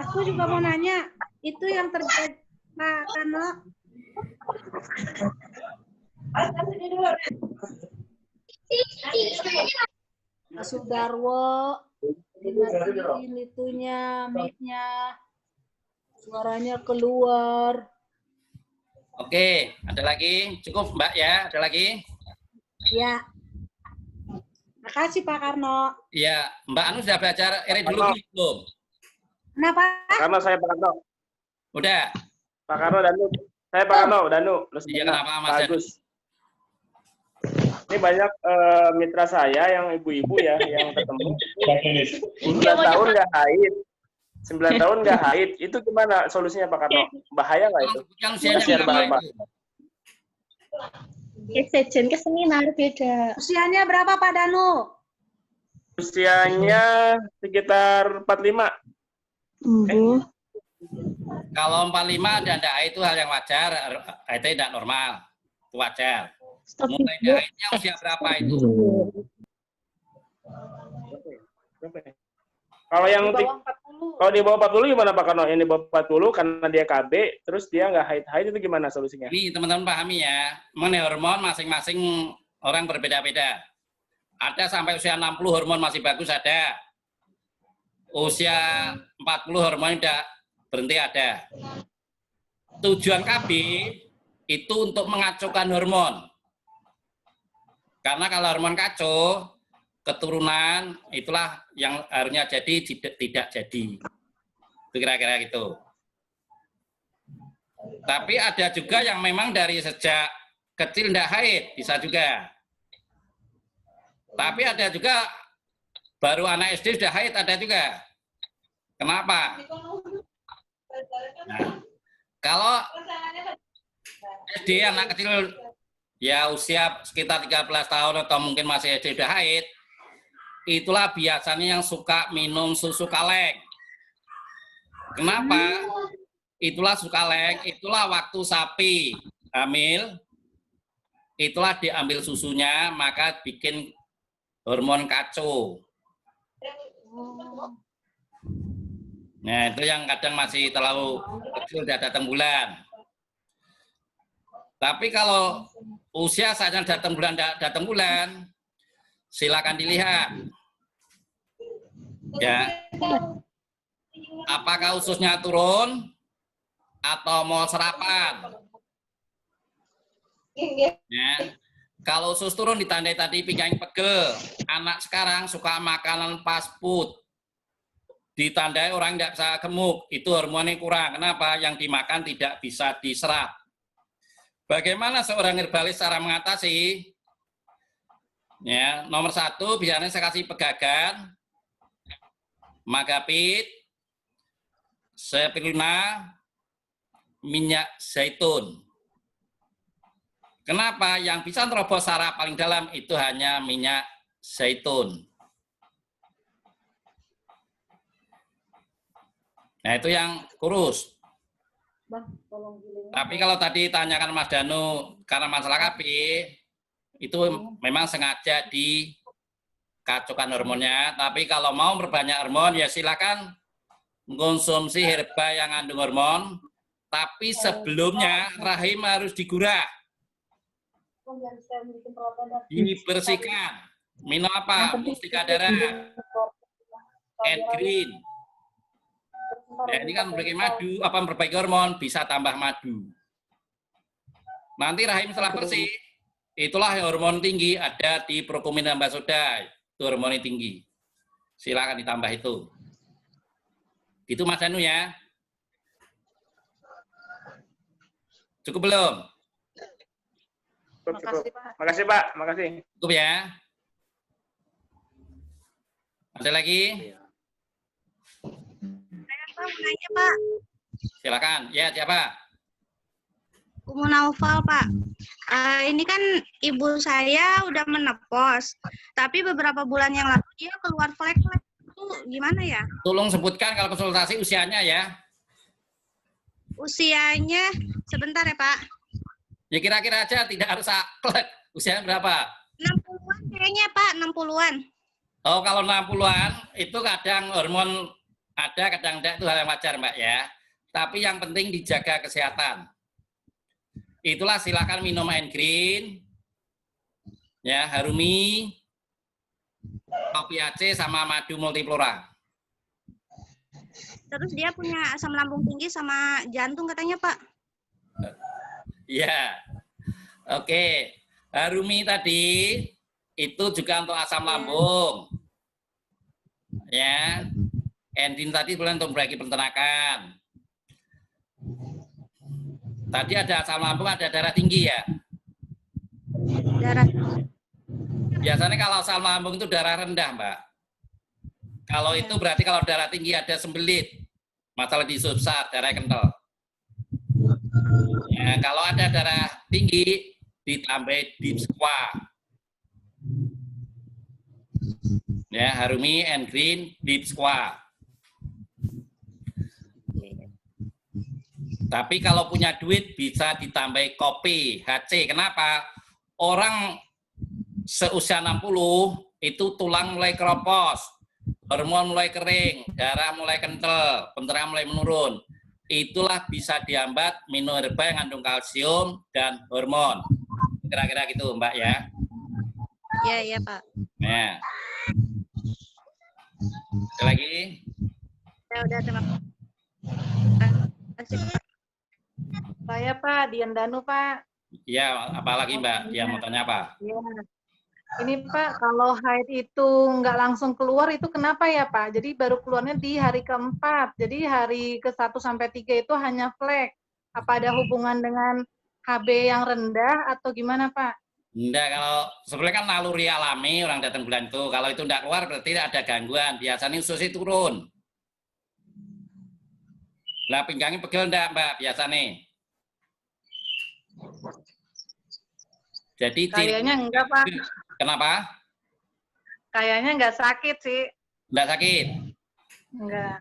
Speaker 3: Aku juga mau nanya, itu yang terjadi Pak Karno? Pak Sudarwo, dimatiin itunya, mic-nya, suaranya keluar.
Speaker 2: Oke, ada lagi? Cukup Mbak ya, ada lagi?
Speaker 3: Ya. Makasih Pak Karno.
Speaker 2: Iya, Mbak Anu sudah belajar iridologi belum?
Speaker 3: Kenapa?
Speaker 5: Karena saya Pak Karno.
Speaker 2: Udah.
Speaker 5: Pak Karno Danu. Saya Pak Karno Danu.
Speaker 2: Iya, kenapa Mas?
Speaker 5: Bagus. Ini banyak mitra saya yang ibu-ibu ya yang ketemu 9 tahun nggak haid. 9 tahun nggak haid. Itu gimana solusinya Pak Karno? Bahaya nggak itu?
Speaker 2: Yang usianya
Speaker 5: Kasihan
Speaker 2: berapa
Speaker 5: Bapak.
Speaker 2: itu?
Speaker 4: Sejen ke seminar beda.
Speaker 3: Usianya berapa Pak Danu?
Speaker 5: Usianya sekitar 45.
Speaker 2: Kalau 45 dan tidak haid itu hal yang wajar, itu tidak normal, itu wajar. Mulai tidak haidnya usia berapa itu?
Speaker 5: Kalau yang
Speaker 3: Di bawah 40.
Speaker 5: kalau di bawah 40 gimana Pak Karno? Yang di bawah 40 karena dia KB, terus dia nggak haid itu gimana solusinya?
Speaker 2: Ini teman-teman pahami ya, mengenai hormon masing-masing orang berbeda-beda. Ada sampai usia 60 hormon masih bagus ada. Usia 40 hormon udah berhenti ada. Tujuan KB itu untuk mengacaukan hormon. Karena kalau hormon kacau, keturunan itulah yang harusnya jadi tidak jadi. Itu kira-kira gitu. Tapi ada juga yang memang dari sejak kecil tidak haid, bisa juga. Tapi ada juga baru anak SD sudah haid, ada juga. Kenapa? Nah, kalau SD anak kecil ya usia sekitar 13 tahun atau mungkin masih SD sudah haid, itulah biasanya yang suka minum susu kaleng. Kenapa? Itulah susu kaleng, itulah waktu sapi hamil, itulah diambil susunya, maka bikin hormon kacau. Nah, itu yang kadang masih terlalu kecil, sudah datang bulan. Tapi kalau usia saatnya datang bulan, silakan dilihat. Ya. Apakah ususnya turun atau mau serapan? Ya. Kalau usus turun ditandai tadi pinggang pegel. Anak sekarang suka makanan fast food. Ditandai orang tidak bisa gemuk, itu hormonnya kurang. Kenapa? Yang dimakan tidak bisa diserap. Bagaimana seorang herbalis cara mengatasi? Ya, nomor 1 biasanya saya kasih pegagan, magapit, spirulina, minyak zaitun. Kenapa? Yang bisa terobos saraf paling dalam itu hanya minyak zaitun. Nah, itu yang kurus. Tapi kalau tadi tanyakan Mas Danu karena masalah KB, itu memang sengaja dikacaukan hormonnya. Tapi kalau mau memperbanyak hormon, ya silakan mengkonsumsi herba yang mengandung hormon. Tapi sebelumnya rahim harus digurah, dibersihkan. Minum apa? Mustika darah, and green. Ya, ini kan memperbaiki madu, memperbaiki hormon, bisa tambah madu. Nanti rahim setelah bersih, itulah hormon tinggi ada di Procumin tambah soda, itu hormonnya tinggi. Silakan ditambah itu. Itu Mas Danu ya. Cukup belum?
Speaker 5: Cukup. Makasih Pak, makasih.
Speaker 2: Cukup ya. Ada lagi?
Speaker 1: Pak, mau nanya Pak.
Speaker 2: Silakan. Ya, siapa?
Speaker 1: Umu Naufal Pak. Ini kan ibu saya udah menopause, tapi beberapa bulan yang lalu dia keluar flek-flek. Itu gimana ya?
Speaker 2: Tolong sebutkan kalau konsultasi usianya ya.
Speaker 1: Usianya sebentar ya Pak.
Speaker 2: Ya kira-kira aja, tidak harus saklek. Usianya berapa?
Speaker 1: 60-an kayaknya Pak, 60-an.
Speaker 2: Oh, kalau 60-an itu kadang hormon ada, kadang tidak, itu hal yang wajar Mbak ya. Tapi yang penting dijaga kesehatan. Itulah silakan minum green, ya Harumi, kopi Aceh sama madu multiflora.
Speaker 1: Terus dia punya asam lambung tinggi sama jantung katanya Pak.
Speaker 2: Iya, oke. Harumi tadi itu juga untuk asam lambung, ya. Endin tadi bulan untuk memperbaiki pencernaan. Tadi ada asam lambung, ada darah tinggi ya.
Speaker 1: Darah.
Speaker 2: Biasanya kalau asam lambung itu darah rendah, Mbak. Kalau itu berarti kalau darah tinggi ada sembelit, masalah di susah, darah kental. Ya, kalau ada darah tinggi, ditambah deep squat. Ya, Harumi and Green deep squat. Tapi kalau punya duit bisa ditambah kopi, HC. Kenapa? Orang seusia 60 itu tulang mulai keropos, hormon mulai kering, darah mulai kental, pencernaan mulai menurun. Itulah bisa dihambat minum herba yang mengandung kalsium dan hormon. Kira-kira gitu, Mbak ya.
Speaker 1: Iya, iya, Pak.
Speaker 2: Nah. Ada lagi?
Speaker 1: Ya udah, terima kasih, Pak.
Speaker 3: Saya Pak, Dian Danu Pak.
Speaker 2: Iya, apalagi Mbak? Dia mau tanya apa?
Speaker 3: Iya. Ini Pak, kalau haid itu nggak langsung keluar itu kenapa ya Pak? Jadi baru keluarnya di hari keempat. Jadi hari ke-1 sampai 3 itu hanya flek. Apa ada hubungan dengan HB yang rendah atau gimana Pak?
Speaker 2: Enggak, kalau sebenarnya kan naluri alami orang datang bulan itu. Kalau itu enggak keluar berarti ada gangguan. Biasanya ususnya turun. Lah pinggangnya pegel enggak Mbak biasanya? Jadi
Speaker 3: Kayaknya enggak Pak.
Speaker 2: Kenapa?
Speaker 3: Kayaknya enggak sakit sih.
Speaker 2: Enggak sakit?
Speaker 3: Enggak.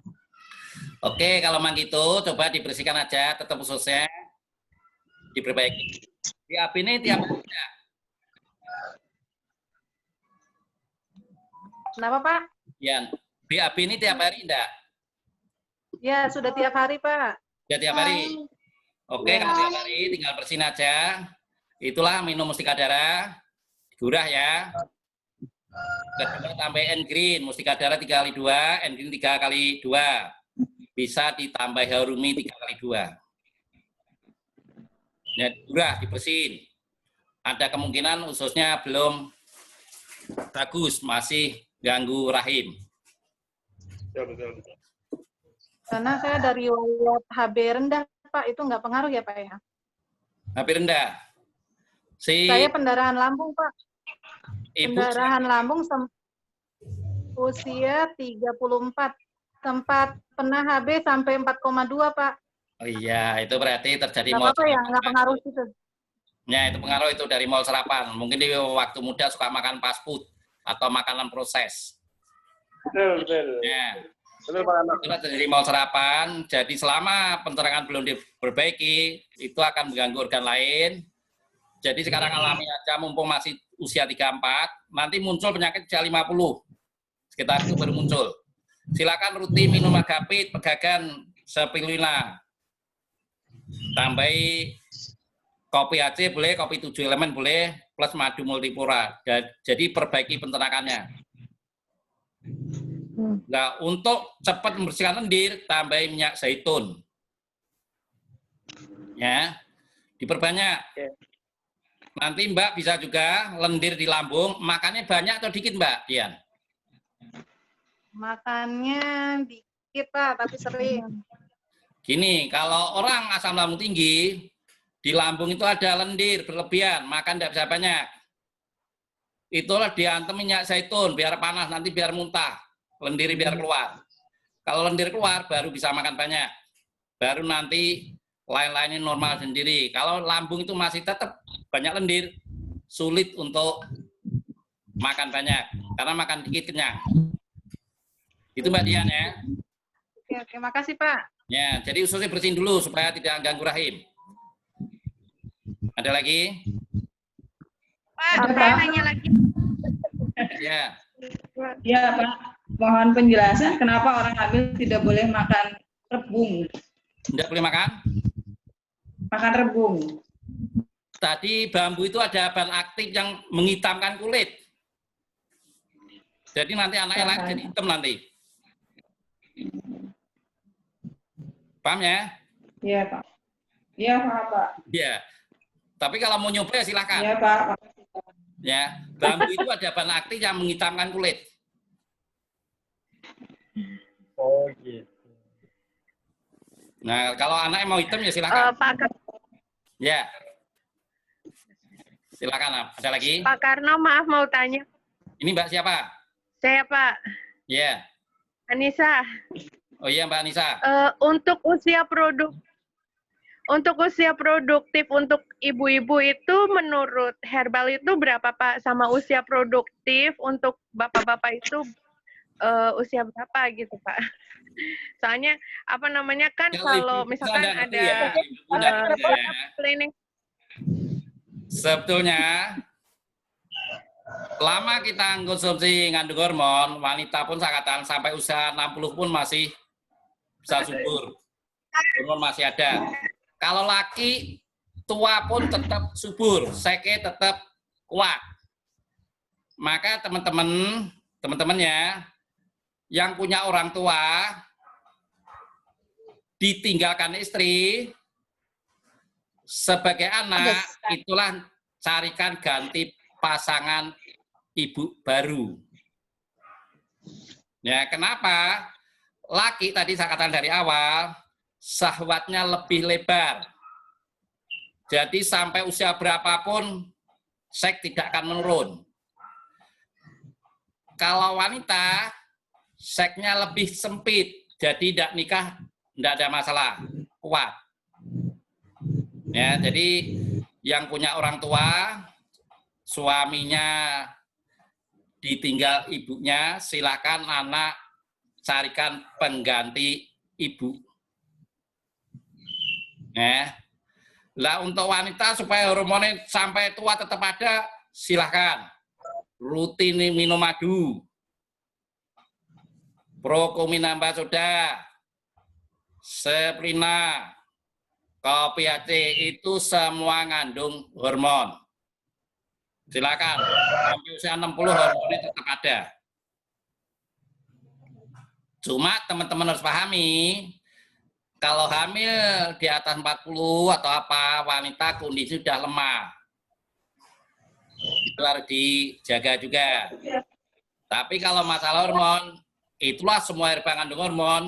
Speaker 2: Oke, kalau memang gitu coba dibersihkan aja, tetap ususnya diperbaiki. BAB ini tiap hari enggak?
Speaker 3: Kenapa Pak?
Speaker 2: Ya, BAB ini tiap hari enggak?
Speaker 3: Ya, sudah tiap hari Pak.
Speaker 2: Ya tiap hari. Oke, kalau tiap hari tinggal bersihin aja. Itulah minum mustika darah, gurah ya. Kedua tambah N-Green, mustika darah 3 kali 2, N-Green 3 kali 2. Bisa ditambah Harumi 3 kali 2. Ya, gurah dibersihin. Ada kemungkinan ususnya belum bagus, masih ganggu rahim.
Speaker 3: Karena saya dari riwayat HB rendah Pak, itu nggak pengaruh ya Pak ya?
Speaker 2: HB rendah.
Speaker 3: Saya pendarahan lambung Pak.
Speaker 2: Ibu
Speaker 3: Pendarahan lambung usia 34. Sempat pernah HB sampai 4,2 Pak.
Speaker 2: Oh iya, itu berarti terjadi
Speaker 3: Nggak apa-apa ya, nggak pengaruh gitu.
Speaker 2: Ya, itu pengaruh itu dari mall sarapan. Mungkin di waktu muda suka makan fast food atau makanan proses.
Speaker 5: Betul.
Speaker 2: Ya.
Speaker 5: Betul Pak Anak.
Speaker 2: Itu dari mall sarapan. Jadi selama pencernaan belum diperbaiki, itu akan mengganggu organ lain. Jadi sekarang alami aja, mumpung masih usia 34, nanti muncul penyakit usia 50. Sekitar itu baru muncul. Silakan rutin minum agapit, pegagan, spirulina. Tambahi kopi AC boleh, kopi 7 elemen boleh, plus madu multipura. Jadi perbaiki pencernaannya. Nah, untuk cepat membersihkan lendir, tambahi minyak zaitun. Ya, diperbanyak. Nanti Mbak bisa juga lendir di lambung, makannya banyak atau dikit Mbak Dian?
Speaker 3: Makannya dikit Pak, tapi sering.
Speaker 2: Gini, kalau orang asam lambung tinggi, di lambung itu ada lendir berlebihan, makan tidak bisa banyak. Itulah diantem minyak zaitun, biar panas, nanti biar muntah. Lendir biar keluar. Kalau lendir keluar, baru bisa makan banyak. Baru nanti lain-lainnya normal sendiri. Kalau lambung itu masih tetap banyak lendir, sulit untuk makan banyak. Karena makan dikit kenyang. Itu Mbak Dian ya.
Speaker 3: Oke, makasih Pak.
Speaker 2: Ya, jadi ususnya bersihin dulu supaya tidak ganggu rahim. Ada lagi?
Speaker 1: Pak, saya nanya lagi.
Speaker 2: Ya.
Speaker 4: Ya Pak, mohon penjelasan kenapa orang hamil tidak boleh makan rebung.
Speaker 2: Tidak boleh makan?
Speaker 4: Makan rebung.
Speaker 2: Tadi bambu itu ada bahan aktif yang menghitamkan kulit. Jadi nanti anaknya lain jadi hitam nanti. Paham ya?
Speaker 4: Iya Pak. Iya Pak.
Speaker 2: Ya. Tapi kalau mau nyoba ya silakan.
Speaker 4: Iya Pak.
Speaker 2: Ya, bambu itu ada bahan aktif yang menghitamkan kulit.
Speaker 5: Oh gitu.
Speaker 2: Nah, kalau anaknya mau hitam ya silakan.
Speaker 1: Pak,
Speaker 2: Ya. Silakan, ada lagi?
Speaker 6: Pak Karno, maaf mau tanya.
Speaker 2: Ini Mbak siapa?
Speaker 6: Saya Pak
Speaker 2: Iya.
Speaker 6: Anissa.
Speaker 2: Oh iya Mbak Anissa.
Speaker 6: Untuk usia produktif untuk ibu-ibu itu menurut Herbal itu berapa Pak? Sama usia produktif untuk bapak-bapak itu usia berapa gitu Pak? Soalnya apa namanya kan kalau misalkan ada planning.
Speaker 2: Sebetulnya lama kita konsumsi ngandung hormon, wanita pun saya katakan sampai usia 60 pun masih bisa subur. Hormon masih ada. Kalau laki tua pun tetap subur, seke tetap kuat. Maka teman-temannya yang punya orang tua ditinggalkan istri sebagai anak, itulah carikan ganti pasangan ibu baru. Ya, kenapa? Laki tadi saya katakan dari awal, syahwatnya lebih lebar. Jadi sampai usia berapapun, seks tidak akan menurun. Kalau wanita, seksnya lebih sempit, jadi tidak nikah, tidak ada masalah, kuat. Ya, jadi yang punya orang tua, suaminya ditinggal ibunya, silakan anak carikan pengganti ibu. Ya. Lah untuk wanita supaya hormonnya sampai tua tetap ada, silakan rutin minum madu, Procominamba soda, Seprina, kopi aceh, itu semua ngandung hormon. Silakan, sampai usia 60 hormonnya tetap ada. Cuma teman-teman harus pahami, kalau hamil di atas 40 atau apa, wanita kondisi sudah lemah. Itu harus dijaga juga. Tapi kalau masalah hormon, itulah semua herbal mengandung hormon,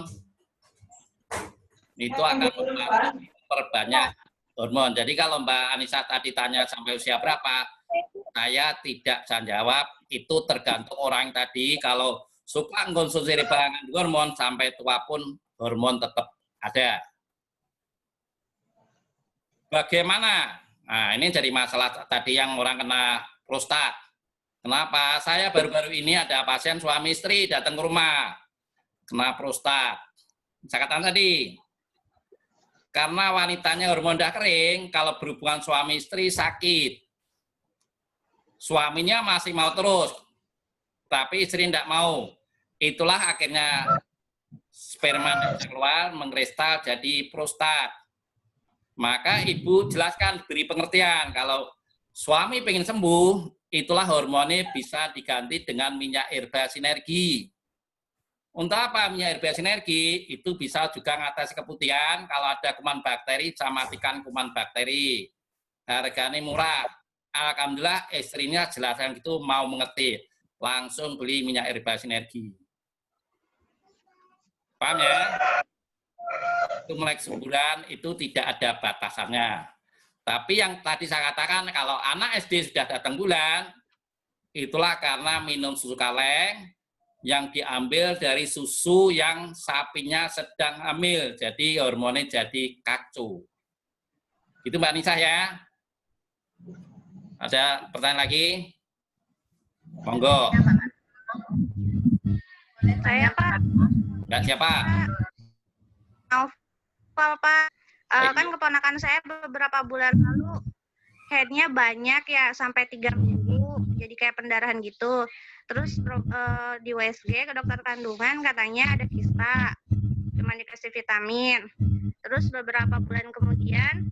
Speaker 2: itu akan memperbanyak hormon. Jadi kalau Mbak Anissa tadi tanya sampai usia berapa, saya tidak bisa jawab. Itu tergantung orang tadi. Kalau suka mengkonsumsi herbal mengandung hormon, sampai tua pun hormon tetap ada. Bagaimana? Nah, ini jadi masalah tadi yang orang kena prostat. Kenapa? Saya baru-baru ini ada pasien suami istri datang ke rumah, kena prostat. Saya katakan tadi, karena wanitanya hormon udah kering, kalau berhubungan suami istri sakit. Suaminya masih mau terus, tapi istri tidak mau. Itulah akhirnya sperma keluar, mengkristal jadi prostat. Maka ibu jelaskan, beri pengertian, kalau suami pengen sembuh, itulah hormonnya bisa diganti dengan minyak herba sinergi. Untuk apa minyak herba sinergi? Itu bisa juga mengatasi keputihan. Kalau ada kuman bakteri, bisa matikan kuman bakteri. Harganya murah. Alhamdulillah istrinya jelaskan gitu, mau mengerti. Langsung beli minyak herba sinergi. Paham ya? Itu mulai kesuburan, itu tidak ada batasannya. Tapi yang tadi saya katakan, kalau anak SD sudah datang bulan, itulah karena minum susu kaleng yang diambil dari susu yang sapinya sedang hamil. Jadi hormonnya jadi kacau. Itu Mbak Nisa ya. Ada pertanyaan lagi? Monggo.
Speaker 1: Saya Pak.
Speaker 2: Enggak siapa?
Speaker 1: Pak. Kan keponakan saya beberapa bulan lalu headnya banyak ya, sampai 3 minggu, jadi kayak pendarahan gitu. Terus di USG ke dokter kandungan katanya ada kista, cuma dikasih vitamin. Terus beberapa bulan kemudian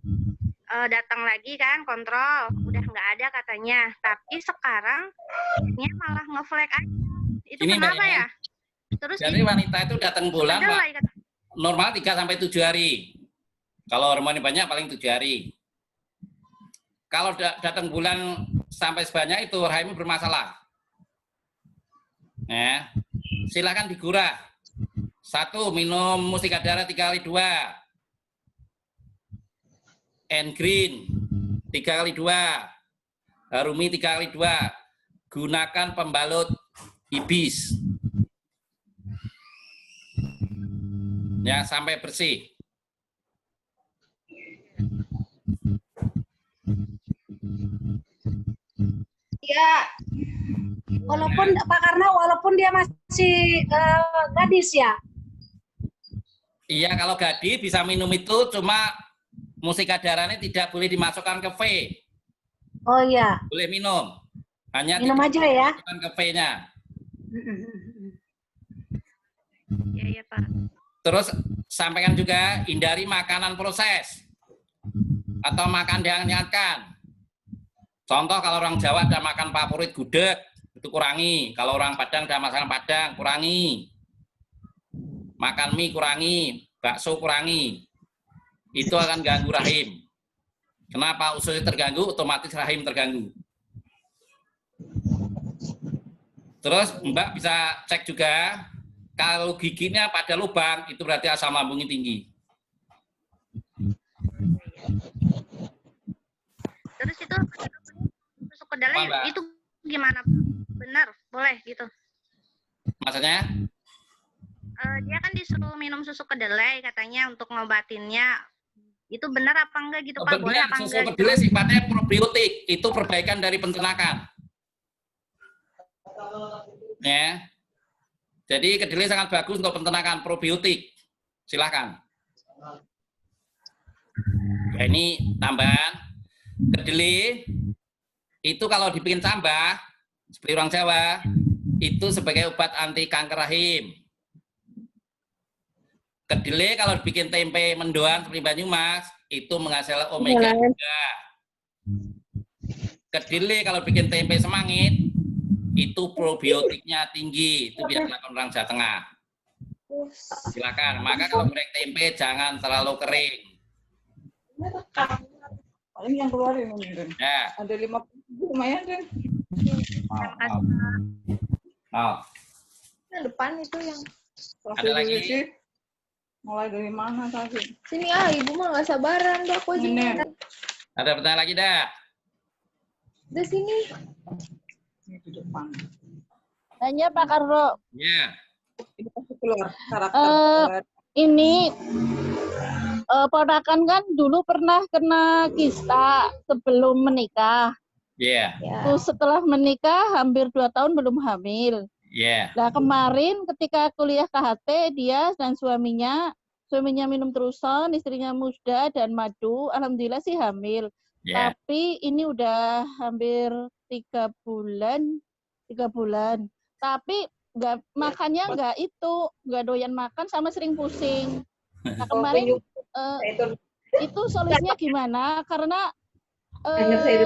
Speaker 1: datang lagi kan kontrol, udah nggak ada katanya. Tapi sekarang headnya malah ngeflek aja. Itu ini kenapa ya? Terus
Speaker 2: jadi wanita itu datang bulan Pak, normal 3-7 hari. Kalau hormonnya banyak paling 7 hari. Kalau datang bulan sampai sebanyak itu rahimnya bermasalah. Ya. Silakan digurah. 1, minum mustika darah 3x2. N-green 3x2. Harumi 3 kali 2. Gunakan pembalut ibis. Ya, sampai bersih.
Speaker 3: Ya, walaupun Pak Karna, walaupun dia masih gadis ya.
Speaker 2: Iya, kalau gadis bisa minum itu, cuma musika darahnya tidak boleh dimasukkan ke V.
Speaker 3: Oh iya.
Speaker 2: Boleh minum. Hanya
Speaker 3: Minum aja ya.
Speaker 2: Dimasukkan ke V-nya.
Speaker 1: Iya, Pak.
Speaker 2: Terus sampaikan juga hindari makanan proses atau makan yang dihangatkan. Contoh kalau orang Jawa ada makan favorit gudeg, itu kurangi. Kalau orang Padang ada masakan Padang, kurangi. Makan mie kurangi, bakso kurangi. Itu akan ganggu rahim. Kenapa ususnya terganggu? Otomatis rahim terganggu. Terus Mbak bisa cek juga, kalau giginya pada lubang, itu berarti asam lambungnya tinggi.
Speaker 1: Terus itu masuk ke dalam itu gimana? Benar, boleh gitu.
Speaker 2: Maksudnya?
Speaker 1: Dia kan disuruh minum susu kedelai katanya untuk ngobatinnya. Itu benar apa enggak gitu Pak? Boleh apa
Speaker 2: susu
Speaker 1: enggak?
Speaker 2: Kedelai sifatnya probiotik, itu perbaikan dari pencernaan. Ya. Jadi kedelai sangat bagus untuk pencernaan, probiotik. Silakan. Ya, ini tambahan. Kedelai itu kalau dibikin cambah, seperti orang Jawa, itu sebagai obat anti kanker rahim. Kedelai kalau dibikin tempe mendoan seperti Banyumas, itu menghasilkan omega 3. Kedelai kalau bikin tempe semangit, itu probiotiknya tinggi. Itu biasa dilakukan orang Jawa Tengah. Silakan. Maka kalau goreng tempe jangan terlalu kering.
Speaker 4: Paling yang keluar ini.
Speaker 2: Ya.
Speaker 4: Ada 50 lumayan kan?
Speaker 7: Yang depan itu yang
Speaker 2: Ada lagi?
Speaker 4: Sih. Mulai dari mana tadi?
Speaker 7: Sini ibu mah nggak sabaran tuh aku aja.
Speaker 2: Ada pertanyaan lagi dah?
Speaker 7: Di sini.
Speaker 4: Ini di depan.
Speaker 8: Tanya Pak Karno.
Speaker 2: Ya.
Speaker 4: Keluar karakter.
Speaker 8: Ini ponakan kan dulu pernah kena kista sebelum menikah.
Speaker 2: Iya.
Speaker 8: Terus setelah menikah hampir 2 tahun belum hamil.
Speaker 2: Iya.
Speaker 8: Nah kemarin ketika kuliah KHT dia dan suaminya minum terusan, istrinya muda dan madu, alhamdulillah sih hamil.
Speaker 2: Yeah.
Speaker 8: Tapi ini udah hampir 3 bulan. Tapi makannya nggak doyan makan sama sering pusing. Nah kemarin itu solusinya gimana? Karena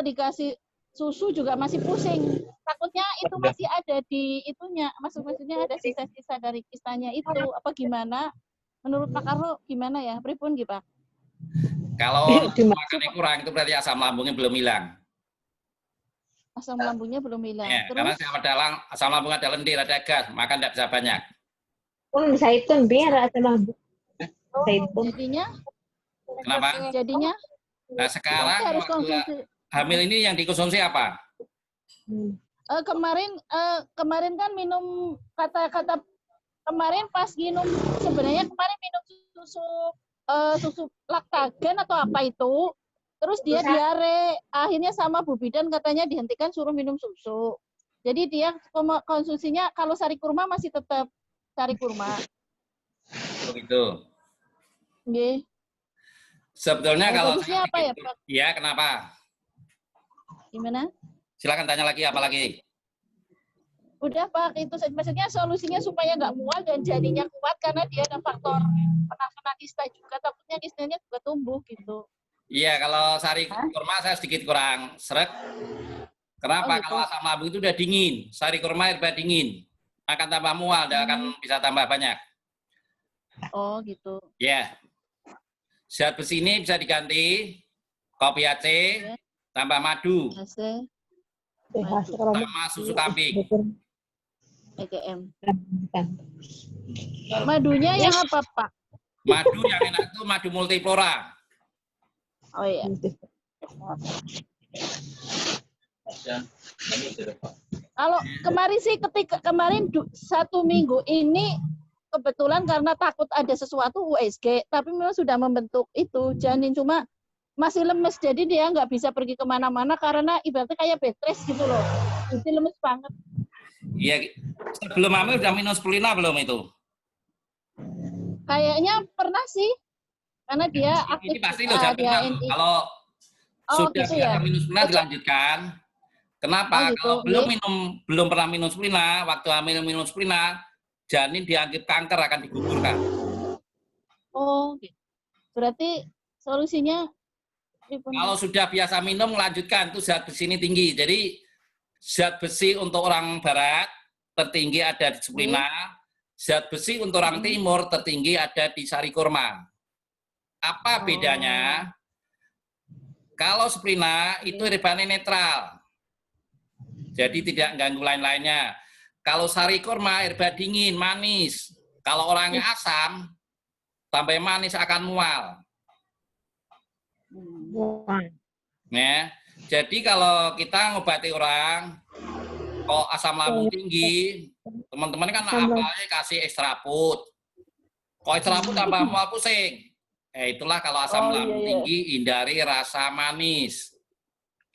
Speaker 8: dikasih susu juga masih pusing. Takutnya itu masih ada di itunya, maksudnya ada sisa-sisa dari kistanya itu. Apa gimana? Menurut Pak Karno gimana ya? Pripun gitu Pak?
Speaker 2: Kalau makannya kurang itu berarti asam lambungnya belum hilang.
Speaker 8: Asam lambungnya belum hilang.
Speaker 2: Ya,
Speaker 8: Terus?
Speaker 2: karena asam lambung ada lendir, ada gas, makan tidak bisa banyak.
Speaker 7: Zaitun biar asam lambung.
Speaker 8: Jadinya?
Speaker 2: Kenapa?
Speaker 8: Jadinya?
Speaker 2: Nah sekarang
Speaker 8: harus konsumsi.
Speaker 2: Hamil ini yang dikonsumsi apa?
Speaker 8: Kemarin kan minum kata kemarin pas minum sebenarnya kemarin minum susu laktagen atau apa itu, terus dia diare, akhirnya sama Bu Bidan katanya dihentikan suruh minum susu. Jadi dia konsumsinya kalau sari kurma masih tetap sari kurma.
Speaker 2: Begitu.
Speaker 8: Nggih.
Speaker 2: Sebetulnya kalau
Speaker 8: solusinya apa ya Pak?
Speaker 2: Iya, kenapa?
Speaker 8: Gimana?
Speaker 2: Silakan tanya lagi apa lagi?
Speaker 8: Udah Pak, itu maksudnya solusinya supaya nggak mual dan jadinya kuat karena dia ada faktor kena kista juga, takutnya kistanya juga tumbuh gitu.
Speaker 2: Iya, kalau sari kurma saya sedikit kurang seret. Kenapa?
Speaker 8: Gitu.
Speaker 2: Kalau asam lambung itu udah dingin, sari kurma udah dingin, akan tambah mual dan akan bisa tambah banyak.
Speaker 8: Oh gitu.
Speaker 2: Ya. Zat besi ini bisa diganti kopi Aceh, tambah madu, sama susu kambing.
Speaker 8: EGM. Madunya yang apa Pak?
Speaker 2: Madu yang enak itu madu multiflora.
Speaker 8: Oh iya. Kalau kemarin sih ketika kemarin 1 minggu ini kebetulan karena takut ada sesuatu USG, tapi memang sudah membentuk itu janin, cuma masih lemes, jadi dia nggak bisa pergi kemana-mana karena ibaratnya kayak bed rest gitu loh, jadi lemes banget.
Speaker 2: Iya, sebelum hamil udah minum spirulina belum itu?
Speaker 8: Kayaknya pernah sih, karena dia aktif.
Speaker 2: Ini pasti loh jangan kalau sudah
Speaker 8: gitu
Speaker 2: biasa
Speaker 8: ya?
Speaker 2: minum spirulina dilanjutkan. Kenapa?
Speaker 8: Gitu.
Speaker 2: Kalau belum pernah minum spirulina, waktu hamil minum spirulina, janin dianggap kanker akan digugurkan.
Speaker 8: Oh, gitu. Berarti solusinya
Speaker 2: kalau sudah biasa minum lanjutkan, itu zat besi ini tinggi. Jadi zat besi untuk orang barat tertinggi ada di spirulina, zat besi untuk orang timur tertinggi ada di sari kurma. Apa bedanya? Kalau spirulina itu herbanya netral. Jadi tidak ganggu lain-lainnya. Kalau sari kurma herba dingin, manis. Kalau orangnya asam, tambah manis akan mual. Ya. Jadi kalau kita ngobati orang kok asam lambung tinggi, teman-teman kan apalagi kasih ekstraput. Kok ekstraput tambah mual pusing. Itulah kalau asam lambung tinggi, hindari rasa manis.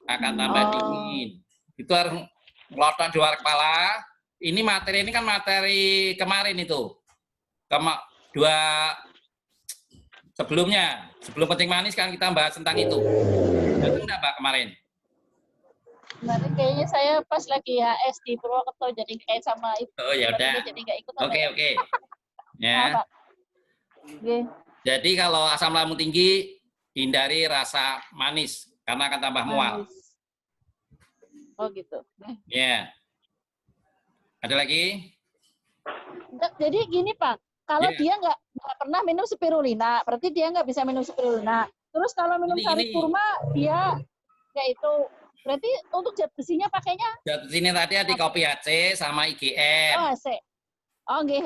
Speaker 2: Akan tambah dingin. Itu harus ngelotok di luar kepala. Ini materi kan materi kemarin itu. Sebelumnya, sebelum kencing manis kan kita bahas tentang itu. Itu enggak, Mbak, kemarin?
Speaker 8: Kemarin kayaknya saya pas lagi HS di Purwokerto, jadi kayak sama itu.
Speaker 2: Oh, ya udah.
Speaker 8: Jadi nggak ikut.
Speaker 2: Oke. Ya. Jadi kalau asam lambung tinggi, hindari rasa manis karena akan tambah mual.
Speaker 8: Oh gitu.
Speaker 2: Ya. Ada lagi?
Speaker 8: Jadi gini Pak, kalau dia nggak pernah minum spirulina, berarti dia nggak bisa minum spirulina. Terus kalau minum sari kurma, dia ya itu berarti untuk zat besinya pakainya?
Speaker 2: Zat besinya tadi ada kopi AC sama IgM.
Speaker 8: Oh AC. Oh nggih.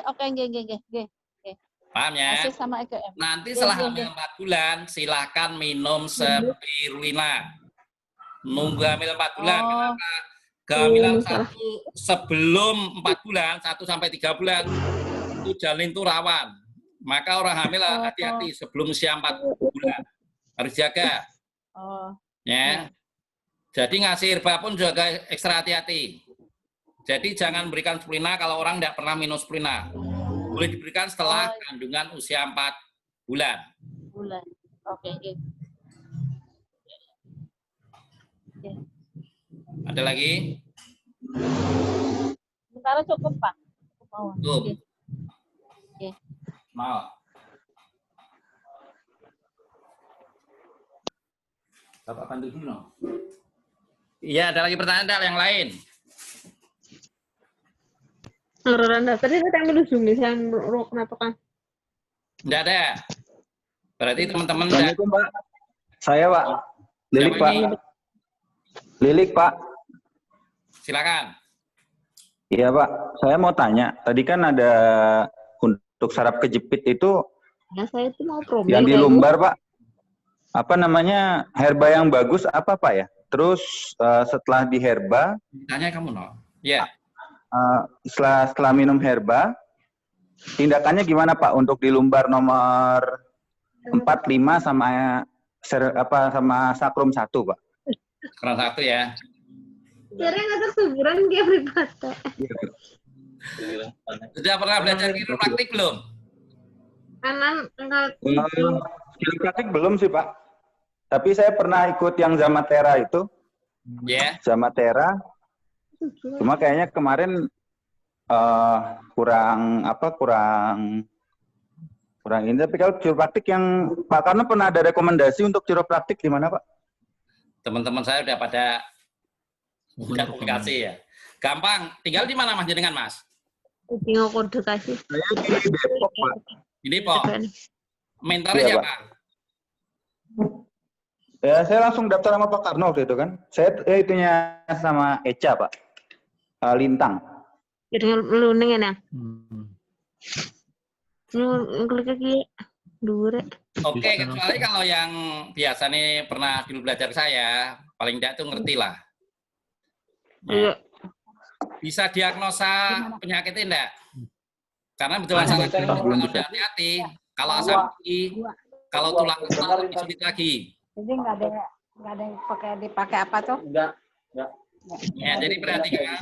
Speaker 2: Paham ya?
Speaker 8: AC sama IgM.
Speaker 2: Nanti setelah 4 bulan, silahkan minum spirulina. Nunggu hamil 4 bulan. Kenapa? Kehamilan sebelum 4 bulan, 1 sampai 3 bulan, itu janin itu rawan. Maka orang hamil hati-hati sebelum usia 4 bulan. Harus jaga. Ya. Jadi ngasih herba pun juga ekstra hati-hati. Jadi jangan berikan spirulina kalau orang tidak pernah minum spirulina. Boleh diberikan setelah kandungan usia 4 bulan.
Speaker 8: Oke.
Speaker 2: Ada lagi?
Speaker 8: Sementara cukup, Pak.
Speaker 2: Cukup.
Speaker 8: Oke.
Speaker 2: Mau. Bapak bantu dulu, no? Iya, ada lagi pertanyaan yang lain?
Speaker 7: Tadi saya ambil Zoom, saya kenapa kan?
Speaker 2: Tidak ada. Berarti teman-teman.
Speaker 9: Assalamualaikum, Pak. Saya, Pak. Lilik, Pak. Lilik, Pak.
Speaker 2: Silakan.
Speaker 9: Iya, Pak. Saya mau tanya. Tadi kan ada untuk saraf kejepit itu
Speaker 7: Ya, saya itu mau promil.
Speaker 9: yang di lumbar, Pak. Apa namanya? Herba yang bagus apa, Pak ya? Terus setelah di herba,
Speaker 2: Tanya kamu, no? Ya.
Speaker 9: setelah minum herba, tindakannya gimana, Pak? Untuk di lumbar nomor 4, 5 sama sakrum 1, Pak.
Speaker 2: Sakrum 1 ya.
Speaker 7: Kira nggak kesuburan dia beribata.
Speaker 2: Sudah pernah belajar kiropraktik belum?
Speaker 7: Kanan enggak.
Speaker 9: Kiropraktik belum sih, Pak. Tapi saya pernah ikut yang Zamatera itu.
Speaker 2: Ya.
Speaker 9: Zamatera. Cuma kayaknya kemarin kurang ini. Tapi kalau kiropraktik yang Pak Karno pernah ada rekomendasi untuk kiropraktik di mana, Pak?
Speaker 2: Teman-teman saya udah pada komunikasi ya. Gampang. Tinggal di mana Mas jenengan, Mas?
Speaker 7: Di Kodekasi.
Speaker 9: Saya di Depok, Pak.
Speaker 2: Di Depok. Mentornya
Speaker 9: Iya,
Speaker 2: siapa?
Speaker 9: Ya, saya langsung daftar sama Pak Karno waktu itu kan. Saya itunya sama Eca, Pak. Lintang.
Speaker 7: Jadi lu ning ya. Klik lagi dure.
Speaker 2: Oke, kecuali kalau yang biasa nih pernah dulu belajar saya, paling tidak tuh ngerti lah. Ya. Bisa diagnosa penyakitnya enggak? Karena betulan saraf kalau udah hati-hati, kalau asam tinggi, kalau tulang retak lebih sulit lagi.
Speaker 10: Jadi nggak ada yang dipakai apa tuh? Enggak.
Speaker 2: Ya, jadi perhatikan.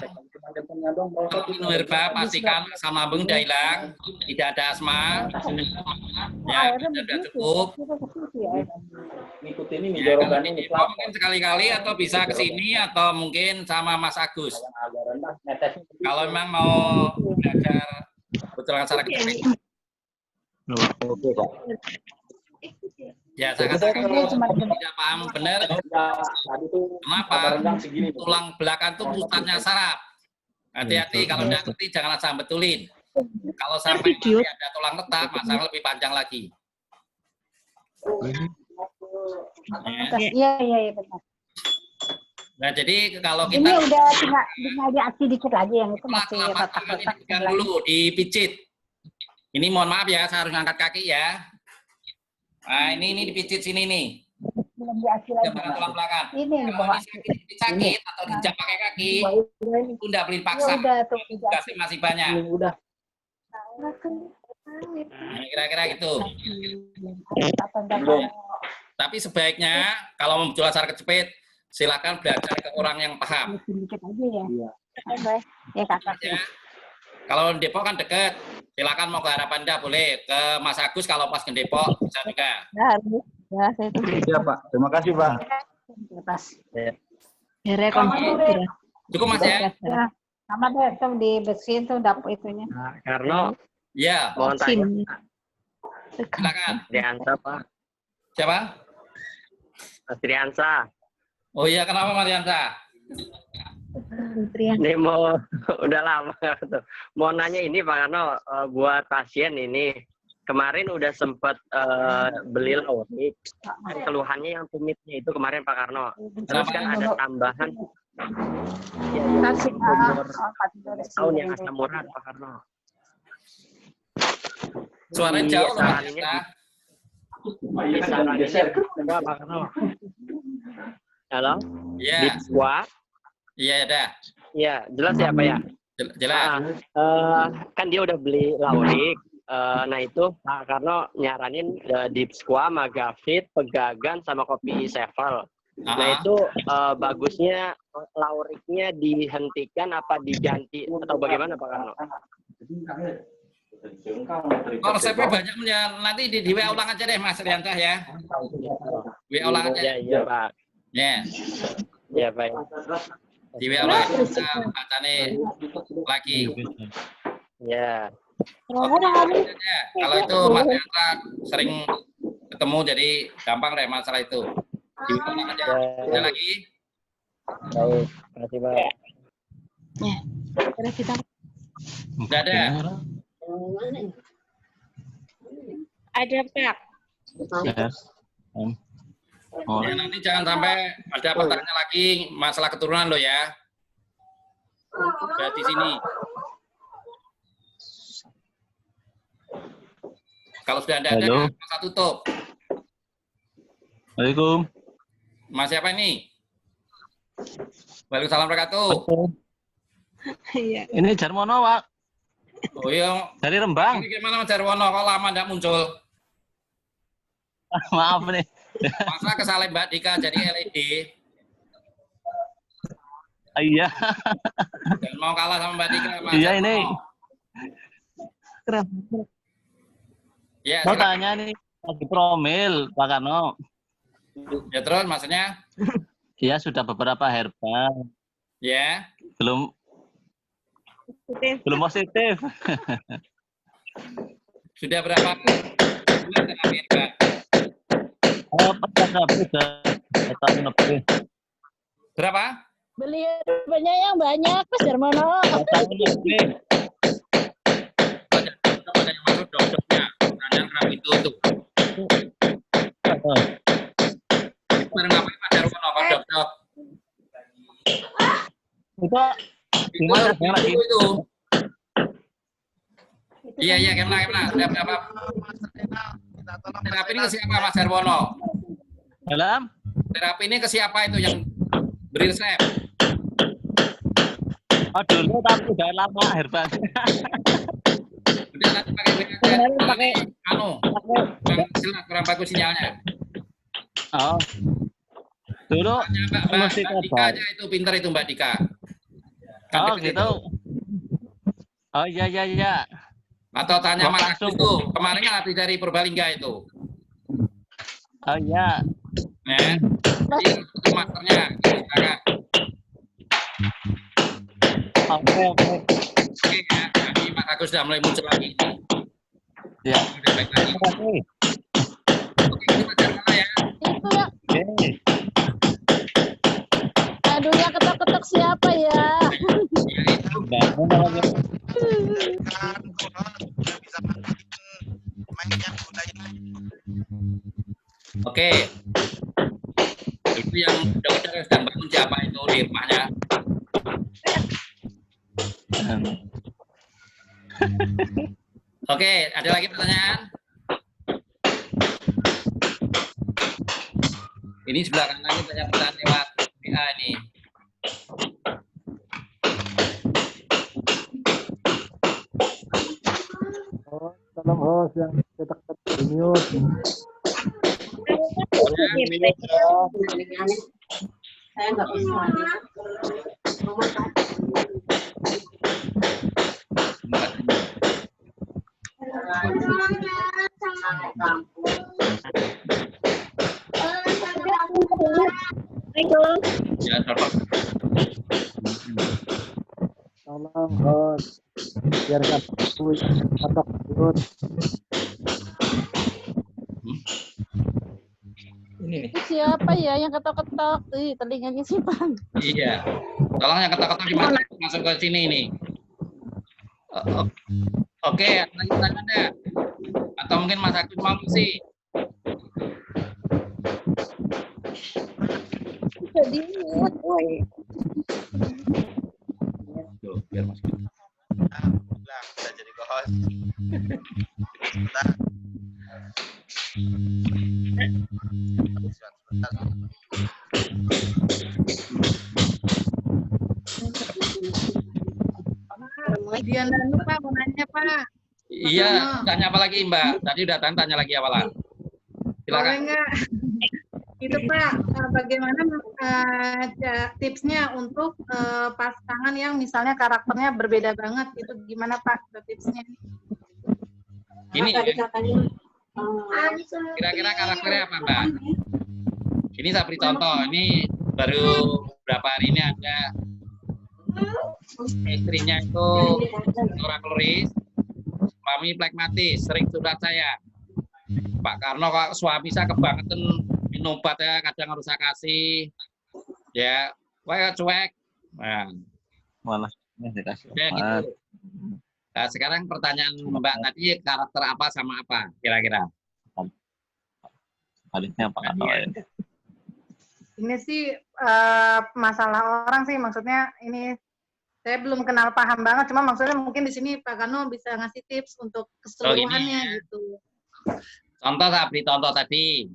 Speaker 2: Kalau minum herba pastikan asam lambung udah hilang, tidak ada asma. Ya, sudah cukup.
Speaker 5: Ngikutin ini
Speaker 2: Ya, kalau di Depok mungkin sekali-kali atau bisa ke sini atau mungkin sama Mas Agus. Kalau memang mau belajar betulan saraf kejepit.
Speaker 9: Oke, Pak.
Speaker 2: Ya, saya katakan kalau tidak paham benar, kenapa tulang belakang itu pusatnya saraf. Hati-hati kalau tidak ngerti jangan asal betulin. Kalau sampai nanti ada tulang retak, masalah lebih panjang lagi.
Speaker 10: Iya benar.
Speaker 2: Nah, jadi kalau kita
Speaker 10: Ini udah tinggal diaksi dikit lagi yang itu masih retak-retak.
Speaker 2: dulu dipijit. Ini mohon maaf ya, saya harus ngangkat kaki ya. Nah, ini dipijit sini nih.
Speaker 10: Belum diaksi lagi.
Speaker 2: Tulang belakang.
Speaker 10: Ini di bawah.
Speaker 2: Sakit atau dijam pakai kaki, itu nggak beli paksa.
Speaker 10: Udah tuh.
Speaker 2: Tugasnya masih banyak.
Speaker 5: Udah.
Speaker 2: Nah, kira-kira gitu. Tapi sebaiknya kalau mau betulan saraf kejepit, silakan belajar ke orang yang paham.
Speaker 10: Sedikit aja ya. Ya kakak.
Speaker 2: Ya. Kalau di Depok kan deket, silakan mau ke Harapan Indah boleh. Ke Mas Agus kalau pas ke Depok bisa juga.
Speaker 10: Ya, saya itu.
Speaker 9: Iya, Pak. Terima kasih, Pak.
Speaker 10: Lepas.
Speaker 2: Cukup Mas ya?
Speaker 10: Ya, sama deh tuh dibersihin tuh dapur itunya.
Speaker 11: Nah, Karno,
Speaker 2: ya.
Speaker 11: mohon tanya.
Speaker 2: Silakan.
Speaker 11: Triansa, Pak.
Speaker 2: Siapa?
Speaker 11: Mas Triansa.
Speaker 2: Oh iya, kenapa Mas Triansa?
Speaker 11: Ini mau udah lama tuh. Mau nanya ini Pak Karno, buat pasien ini kemarin udah sempat beli laurik. Keluhannya yang tumitnya itu kemarin Pak Karno. Terus kan ada tambahan tahun yang asam urat Pak Karno.
Speaker 2: Suaranya jauh loh Mas.
Speaker 11: Sarannya Pak Karno. Halo?
Speaker 2: Iya. Iya, ada.
Speaker 11: Iya, jelas ya Pak ya?
Speaker 2: Jelas.
Speaker 11: Kan dia udah beli laurik. Nah itu Pak Karno nyaranin Deep Squat, Magafit, Pegagan, sama kopi Sevel. Nah itu bagusnya lauriknya dihentikan apa diganti atau bagaimana Pak Karno?
Speaker 2: Kalau resepnya banyak ya, nanti di WA ulang aja deh Mas Riantah ya. WA ulang aja.
Speaker 11: Iya Pak.
Speaker 2: Ya.
Speaker 11: Ya baik.
Speaker 2: Di WA ulang aja, bacane lagi.
Speaker 11: Ya.
Speaker 2: Kalau itu Mas Riantah sering ketemu jadi gampang deh masalah itu. Di WA ulang aja. Ada lagi?
Speaker 11: Baik, terima kasih Pak.
Speaker 2: Tidak ada.
Speaker 1: Ada Pak.
Speaker 2: Ya, nanti jangan sampai ada pertanyaan lagi masalah keturunan lo ya. Udah di sini. Kalau sudah ada, masa tutup.
Speaker 12: Assalamualaikum.
Speaker 2: Mas siapa ini? Waalaikumsalam warahmatullahi wabarakatuh.
Speaker 12: Iya. Ini Jarmono, Pak.
Speaker 2: Oh iya.
Speaker 12: Dari Rembang.
Speaker 2: Ini gimana Mas Jarwono? Kok lama tidak muncul?
Speaker 12: Maaf nih.
Speaker 2: Masa kesalahan Mbak Dika jadi LED?
Speaker 12: Iya.
Speaker 2: Dan mau kalah sama Mbak Dika. Mas
Speaker 12: Iya ini.
Speaker 2: Ya,
Speaker 12: mau tanya nih, lagi promil, Pak Karno.
Speaker 2: Ya terus maksudnya?
Speaker 12: Iya sudah beberapa herbal.
Speaker 2: Ya.
Speaker 12: Belum positif.
Speaker 2: Sudah berapa bulan terapi herbal?
Speaker 12: Tahun lebih.
Speaker 2: Berapa?
Speaker 8: Beli herbanya yang banyak, Mas Darmono.
Speaker 12: Tahun lebih.
Speaker 2: Ada yang masuk dokternya. Ada yang itu tuh. Bareng ngapain Pak Darwono, Pak Dokter?
Speaker 12: Gimana lagi?
Speaker 2: Itu. Iya, gimana? Sudah berapa? Terapi ini ke siapa Mas Darwono?
Speaker 12: Dalam?
Speaker 2: Terapi ini ke siapa itu yang beri resep?
Speaker 12: Oh dulu tapi udah lama herbal.
Speaker 2: Udah nanti pakai WA aja. Pakai jelas kurang bagus sinyalnya.
Speaker 12: Oh. Dulu
Speaker 2: Mbak Dika aja itu pinter itu Mbak Dika.
Speaker 12: Oh gitu. Oh iya iya iya.
Speaker 2: Atau tanya Mas Agus tuh, kemarin kan habis dari Purbalingga itu.
Speaker 12: Oh iya.
Speaker 2: Ya. Itu masternya, silakan.
Speaker 12: Oke.
Speaker 2: Oke ya, jadi Mas Agus sudah mulai muncul lagi.
Speaker 12: Ya.
Speaker 2: Udah baik lagi. Oke, kita jalan mana ya?
Speaker 8: Itu ya. Aduh, yang ketok-ketok siapa ya?
Speaker 2: Oke. Itu yang udah sedang bangun siapa itu di rumahnya? Oke, ada lagi pertanyaan? Ini sebelah kanan ini banyak pertanyaan lewat WA ini.
Speaker 13: Tolong host yang cetak-cetak mute.
Speaker 3: Saya nggak bisa.
Speaker 2: Ya,
Speaker 13: Tolong host biarkan aku cetak mute.
Speaker 8: Itu siapa ya yang ketok-ketok? Ih, telinganya si Bang.
Speaker 2: iya. Tolong yang ketok-ketok masuk ke sini ini. Oke, lagi pertanyaannya. Atau mungkin Mas Agus mau sih.
Speaker 8: Jadi mute, woi.
Speaker 2: Tuh, biar Mas.
Speaker 14: Lah, udah jadi co-host. Sebentar.
Speaker 3: Kemudian Pak mau nanya Pak.
Speaker 2: Iya, tanya apa lagi Mbak? Tadi udah tanya lagi awalan.
Speaker 3: Boleh
Speaker 2: Silakan.
Speaker 3: nggak? Itu Pak, bagaimana tipsnya untuk pasangan yang misalnya karakternya berbeda banget? Itu gimana Pak tipsnya?
Speaker 2: Ini ya. Kira-kira karakternya apa Mbak? Ini saya beri contoh. Ini baru beberapa hari ini ada istrinya itu orang kloris, suami plekmatis, sering curhat saya. Pak Karno kok suami saya kebangetan minum obat ya, kadang harus saya kasih. Ya, kayak cuek. Nah,
Speaker 12: malah dikasih.
Speaker 2: Ya, gitu. Nah, sekarang pertanyaan Mbak tadi karakter apa sama apa kira-kira?
Speaker 12: Sebaliknya Pak Karno ya.
Speaker 3: Ini sih masalah orang sih, maksudnya ini saya belum kenal paham banget, cuma maksudnya mungkin di sini Pak Karno bisa ngasih tips untuk keseluruhannya gitu.
Speaker 2: Contoh saya beri contoh tadi,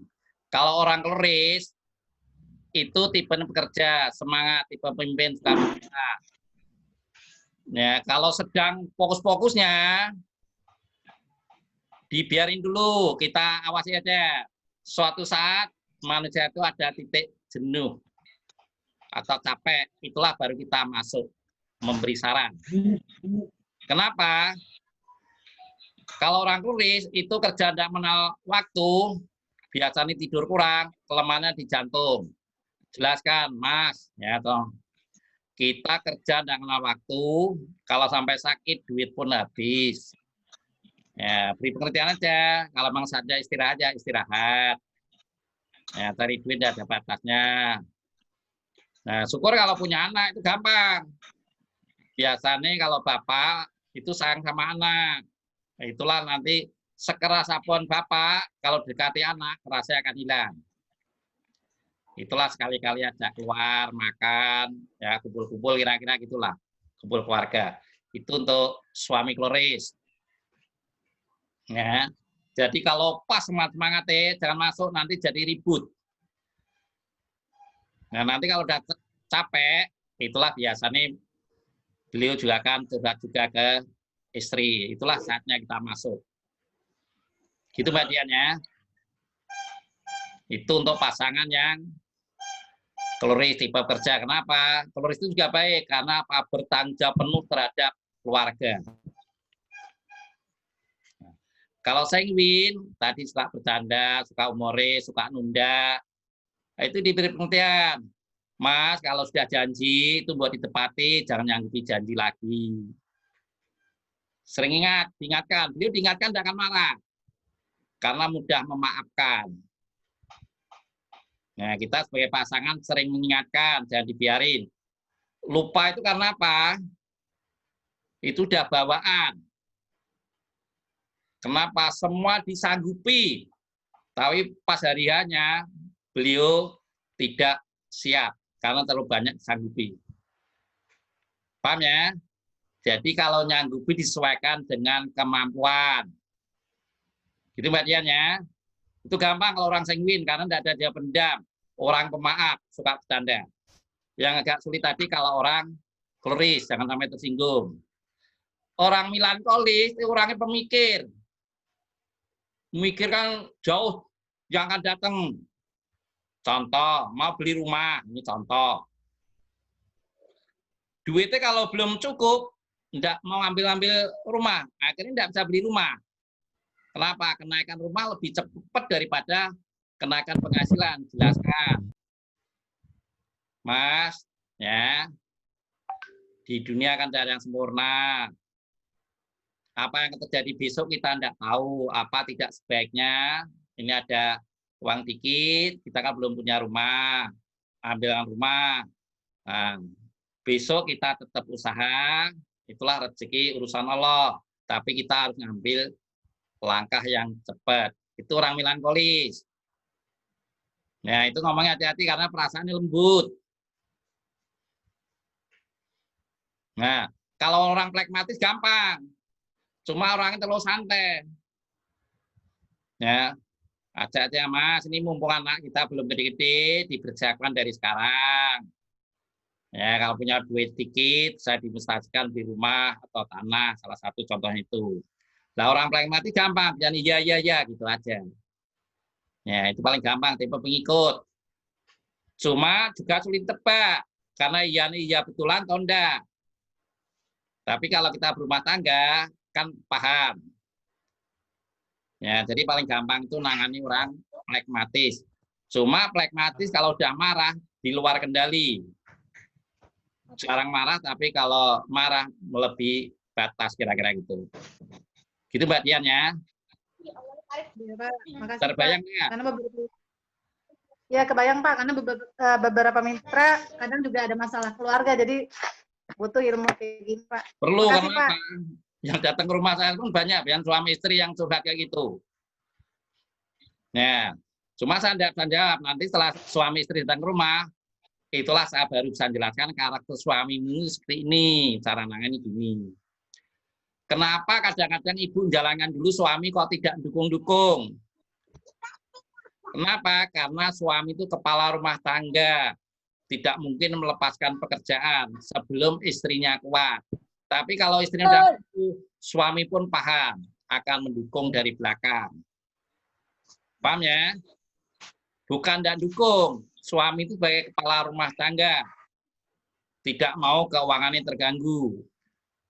Speaker 2: kalau orang kloris itu tipe pekerja, semangat, tipe pemimpin, suka bergerak. Ya, kalau sedang fokus-fokusnya dibiarin dulu, kita awasi aja. Suatu saat manusia itu ada titik jenuh atau capek, itulah baru kita masuk memberi saran. Kenapa? Kalau orang turis itu kerja tidak mengenal waktu, biasanya tidur kurang, kelemahannya di jantung. Jelaskan, Mas, ya toh. Kita kerja tidak mengenal waktu, kalau sampai sakit duit pun habis. Ya, beri pengertian aja. Kalau memang saja istirahat. Ya, cari duit tidak ada batasnya. Nah, syukur kalau punya anak itu gampang. Biasanya kalau bapak itu sayang sama anak. Nah, itulah nanti sekeras apapun bapak, kalau dekati anak, rasanya akan hilang. Itulah sekali-kali ajak keluar, makan, ya kumpul-kumpul kira-kira gitulah. Kumpul keluarga. Itu untuk suami kloris. Ya. Jadi kalau pas semangatnya, jangan masuk, nanti jadi ribut. Nah, nanti kalau udah capek, itulah biasanya Beliau juga akan curhat juga ke istri. Itulah saatnya kita masuk. Gitu Mbak Dian ya. Itu untuk pasangan yang kloris tipe kerja. Kenapa? Kloris itu juga baik karena apa? Bertanggung jawab penuh terhadap keluarga. Kalau sanguin, tadi suka bercanda, suka humoris, suka nunda, itu diberi pengertian. Mas, kalau sudah janji, itu buat ditepati, jangan nyanggupi janji lagi. Sering diingatkan. Beliau diingatkan jangan marah. Karena mudah memaafkan. Nah, kita sebagai pasangan sering mengingatkan, jangan dibiarin. Lupa itu karena apa? Itu udah bawaan. Kenapa? Semua disanggupi. Tapi pas hariannya beliau tidak siap karena terlalu banyak disanggupi. Paham ya? Jadi kalau nyanggupi disesuaikan dengan kemampuan. Gitu Mbak Dian ya. Itu gampang kalau orang sanguin karena tidak ada dia pendam. Orang pemaaf, suka bercanda. Yang agak sulit tadi kalau orang kloris, jangan sampai tersinggung. Orang melankolis, orangnya pemikir. Memikirkan jauh yang akan datang. Contoh, mau beli rumah, ini contoh. Duitnya kalau belum cukup, tidak mau ambil rumah, akhirnya tidak bisa beli rumah. Kenapa? Kenaikan rumah lebih cepat daripada kenaikan penghasilan. Jelaskan. Mas, ya, di dunia kan tidak ada yang sempurna. Apa yang terjadi besok kita tidak tahu. Apa tidak sebaiknya ini ada uang dikit, kita kan belum punya rumah, ambil rumah. Nah, besok kita tetap usaha, itulah rezeki urusan Allah. Tapi kita harus ngambil langkah yang cepat. Itu orang melankolis. Nah, itu ngomongnya hati-hati karena perasaannya lembut. Nah, kalau orang pragmatis gampang. Cuma orangnya terlalu santai. Ya, ajak aja Mas, ini mumpung anak kita belum gede-gede, dipersiapkan dari sekarang. Ya, kalau punya duit sedikit, saya diinvestasikan di rumah atau tanah, salah satu contohnya itu. Nah, orang pragmatis gampang, jangan iya gitu aja. Ya, itu paling gampang, tipe pengikut. Cuma juga sulit tebak, karena iya betulan atau enggak. Tapi kalau kita berumah tangga, kan paham. Ya, jadi paling gampang itu nangani orang pragmatis. Cuma pragmatis kalau udah marah di luar kendali. Jarang marah, tapi kalau marah melebihi batas kira-kira gitu. Gitu Mbak Dian ya. Terbayang nggak?
Speaker 3: Ya kebayang Pak, karena beberapa mitra kadang juga ada masalah keluarga, jadi butuh ilmu kayak gini Pak.
Speaker 2: Perlu
Speaker 3: Makasih,
Speaker 2: karena
Speaker 3: Pak.
Speaker 2: yang datang ke rumah saya pun banyak, yang suami istri yang curhat kayak gitu. Nah, cuma saya tidak bisa jawab. Nanti setelah suami istri datang ke rumah, itulah saya baru bisa jelaskan karakter suamimu seperti ini, cara nangani gini. Kenapa kadang-kadang ibu menjalankan dulu suami kok tidak dukung-dukung? Kenapa? Karena suami itu kepala rumah tangga. Tidak mungkin melepaskan pekerjaan sebelum istrinya kuat. Tapi kalau istrinya sudah kuat, suami pun paham, akan mendukung dari belakang. Paham ya? Bukan tidak dukung. Suami itu sebagai kepala rumah tangga. Tidak mau keuangannya terganggu.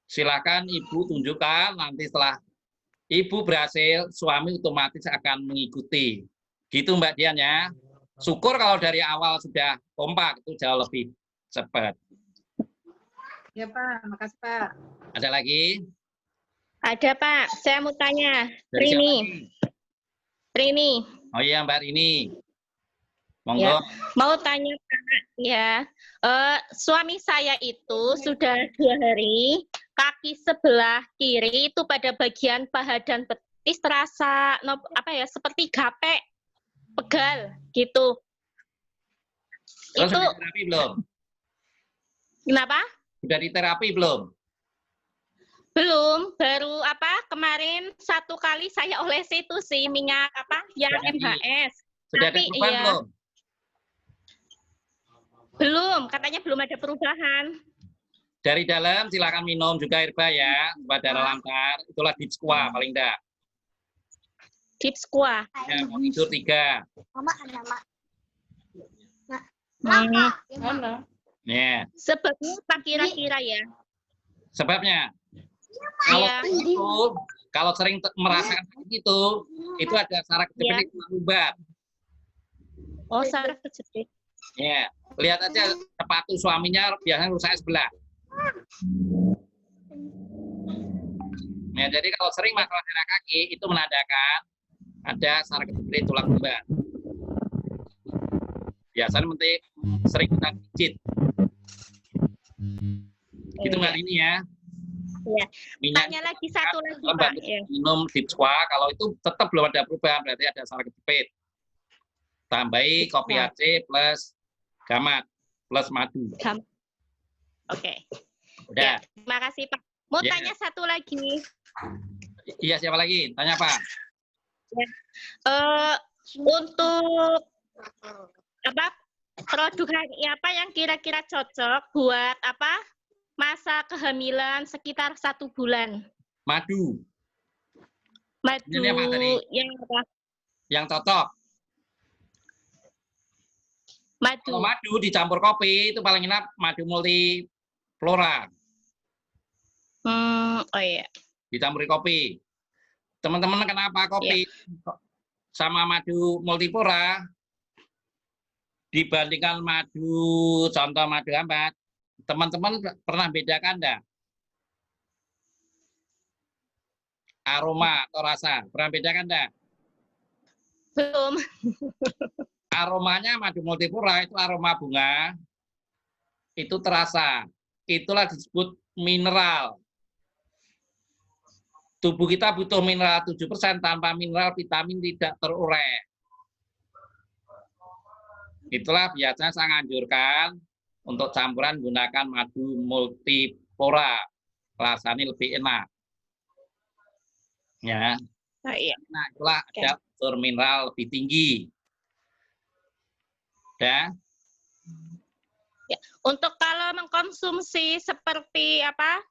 Speaker 2: Silakan ibu tunjukkan, nanti setelah ibu berhasil, suami otomatis akan mengikuti. Gitu Mbak Dian ya. Syukur kalau dari awal sudah kompak, itu jauh lebih cepat.
Speaker 3: Ya Pak, makasih Pak.
Speaker 2: Ada lagi?
Speaker 15: Ada Pak, saya mau tanya.
Speaker 2: Dari siapa
Speaker 15: Rini.
Speaker 2: nih?
Speaker 15: Rini.
Speaker 2: Oh iya Mbak Rini. Monggo.
Speaker 15: Ya. Mau tanya Pak, ya. Suami saya itu sudah 2 hari, kaki sebelah kiri itu pada bagian paha dan betis terasa seperti gapek, pegal gitu.
Speaker 2: Terus
Speaker 15: Itu
Speaker 2: sudah terapi belum?
Speaker 15: kenapa?
Speaker 2: Sudah diterapi belum?
Speaker 15: Belum, baru kemarin 1 kali saya oles itu sih minyak yang MHS.
Speaker 2: Sudah ada
Speaker 15: Tapi
Speaker 2: perubahan
Speaker 15: iya,
Speaker 2: belum?
Speaker 15: belum, katanya belum ada perubahan.
Speaker 2: Dari dalam silakan minum juga herba ya, supaya darah lancar. Itulah Deep Squat paling enggak.
Speaker 15: Deep Squat.
Speaker 2: Ya, mau tidur 3.
Speaker 10: Mama ada, Mak.
Speaker 15: Mana?
Speaker 2: Ya.
Speaker 15: Sebabnya apa kira-kira ya?
Speaker 2: Sebabnya
Speaker 15: Iya.
Speaker 2: kalau sering merasakan itu ada saraf kejepit lumbar.
Speaker 15: Oh, saraf kejepit.
Speaker 2: Ya, lihat aja sepatu suaminya biasanya rusaknya sebelah. Ya, jadi kalau sering masalah darah kaki itu menandakan ada saraf kejepit tulang lumbar. Biasanya sering kita pijit. Itu Mbak ini ya.
Speaker 15: Ya. Tanya lagi satu lagi Pak. Ya.
Speaker 2: Minum Deep Squat, kalau itu tetap belum ada perubahan, berarti ada saraf kejepit. Tambahi kopi AC plus gamat plus madu.
Speaker 15: Oke.
Speaker 2: Udah.
Speaker 15: Ya, terima kasih Pak. Mau tanya satu lagi.
Speaker 2: Iya, siapa lagi? Tanya Pak.
Speaker 15: Ya. Untuk apa produk apa yang kira-kira cocok buat apa masa kehamilan sekitar 1 bulan?
Speaker 2: Madu.
Speaker 15: Madu
Speaker 2: ini apa tadi?
Speaker 15: Yang apa?
Speaker 2: Yang cocok.
Speaker 15: Madu.
Speaker 2: Kalau madu dicampur kopi itu paling enak madu multiflora.
Speaker 15: Oh iya.
Speaker 2: Dicampuri kopi. Teman-teman kenapa kopi sama madu multiflora dibandingkan madu, contoh madu ambat, teman-teman pernah bedakan enggak? Aroma atau rasa, pernah bedakan enggak?
Speaker 15: Belum.
Speaker 2: Aromanya madu multiflora itu aroma bunga, itu terasa. Itulah disebut mineral. Tubuh kita butuh mineral 7%, tanpa mineral vitamin tidak terurai. Itulah biasanya saya anjurkan untuk campuran gunakan madu multiflora. Rasanya lebih enak. Ya. Nah, itulah ada unsur mineral lebih tinggi. Ya.
Speaker 15: Ya. Untuk kalau mengkonsumsi seperti apa?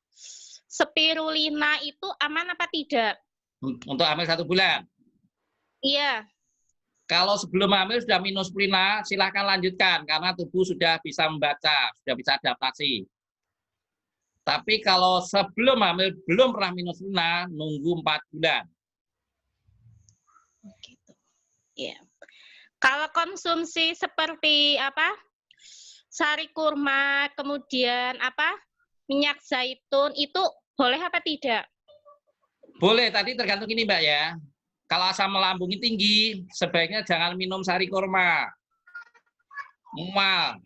Speaker 15: Spirulina itu aman apa tidak?
Speaker 2: Untuk hamil 1 bulan?
Speaker 15: Iya.
Speaker 2: Kalau sebelum hamil sudah minum spirulina, silahkan lanjutkan karena tubuh sudah bisa membaca, sudah bisa adaptasi. Tapi kalau sebelum hamil belum pernah minum spirulina, nunggu 4 bulan.
Speaker 15: Gitu. Iya. Kalau konsumsi seperti apa? Sari kurma, kemudian apa? Minyak zaitun itu boleh apa tidak?
Speaker 2: Boleh, tadi tergantung ini Mbak ya. Kalau asam lambungnya tinggi, sebaiknya jangan minum sari kurma. Mual.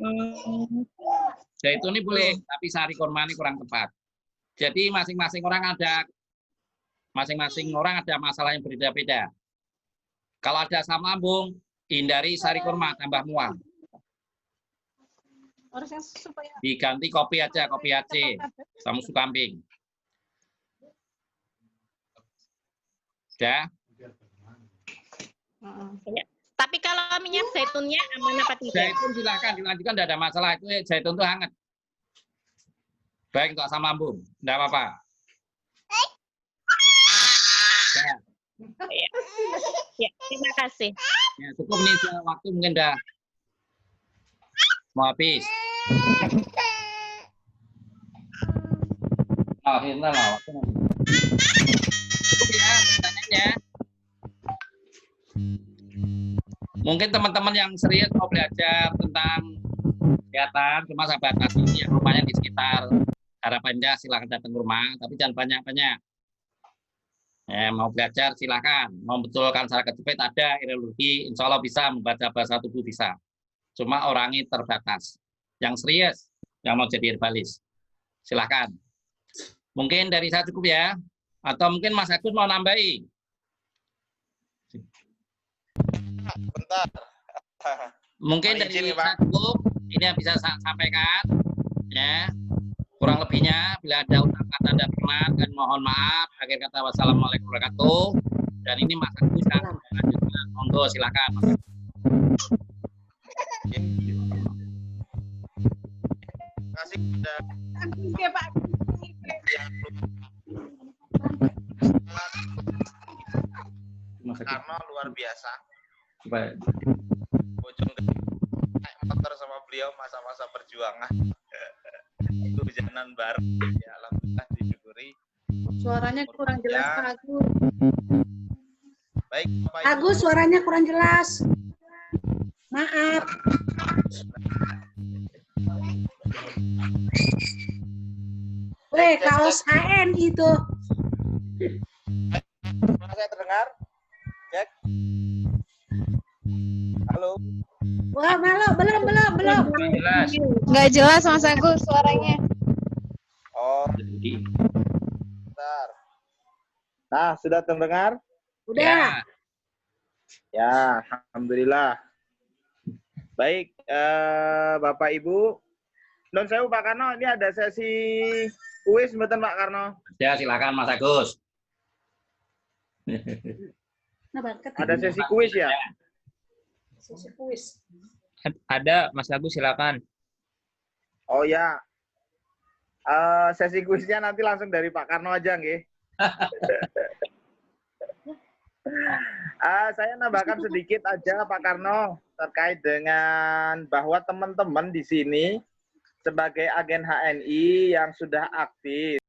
Speaker 2: Zaitun ini boleh, tapi sari kurma ini kurang tepat. Jadi masing-masing orang ada masalah yang berbeda-beda. Kalau ada asam lambung, hindari sari kurma, tambah mual. Diganti kopi aja, kopi AC sama susu kambing. Ya.
Speaker 15: Ya. Tapi kalau minyak zaitunnya aman apa tidak?
Speaker 2: Zaitun silahkan dilanjutkan, tidak ada masalah. Itu zaitun itu hangat. Baik untuk asam lambung, tidak apa-apa. Ya.
Speaker 15: Ya, terima kasih.
Speaker 2: Ya, cukup nih waktu mungkin dah mau habis. Akhirnya lah waktu. Cukup ya pertanyaannya. Mungkin teman-teman yang serius mau belajar tentang kesehatan, cuma saya batasi yang rumahnya di sekitar Harapannya silahkan datang ke rumah, tapi jangan banyak-banyak. Mau belajar silahkan, membetulkan saraf kejepit ada, urologi, insya Allah bisa, membaca bahasa tubuh bisa. Cuma orangnya terbatas. Yang serius, yang mau jadi herbalis, silahkan. Mungkin dari saya cukup ya, atau mungkin Mas Agus mau nambahi.
Speaker 14: Bentar.
Speaker 2: Mungkin dari saya cukup, ini yang bisa saya sampaikan. Ya. Kurang lebihnya, bila ada ucapan kata dan berkenan, dan mohon maaf. Akhir kata, wassalamualaikum warahmatullahi wabarakatuh. Dan ini Mas Agus kan lanjutkan. Monggo silakan.
Speaker 14: Terima kasih
Speaker 6: Oke, Pak.
Speaker 14: Karena luar biasa.
Speaker 2: Baik.
Speaker 14: Bojong Gede naik motor sama beliau masa-masa perjuangan. Itu hujanan bareng. Ya, alhamdulillah disyukuri.
Speaker 3: Suaranya kurang jelas, Pak Agus.
Speaker 14: Baik, Bapak Ibu.
Speaker 3: Agus, suaranya kurang jelas. Maaf. Weh, kaos HN itu.
Speaker 14: Saya terdengar? Cek. Halo.
Speaker 3: Wah, belum.
Speaker 16: Jelas. Nggak jelas Mas Agus suaranya.
Speaker 14: Oh. Bentar. Nah, sudah terdengar?
Speaker 3: Udah.
Speaker 14: Ya, alhamdulillah. Baik, Bapak Ibu. Non sewu Pak Karno, ini ada sesi kuis mboten Pak Karno?
Speaker 2: Ya, silakan Mas Agus.
Speaker 14: Ada sesi kuis ya?
Speaker 3: Sesi kuis.
Speaker 17: Ada, Mas Agus silakan.
Speaker 14: Oh ya. Sesi kuisnya nanti langsung dari Pak Karno aja nggih. Saya nambahkan sedikit aja Pak Karno terkait dengan bahwa teman-teman di sini sebagai agen HNI yang sudah aktif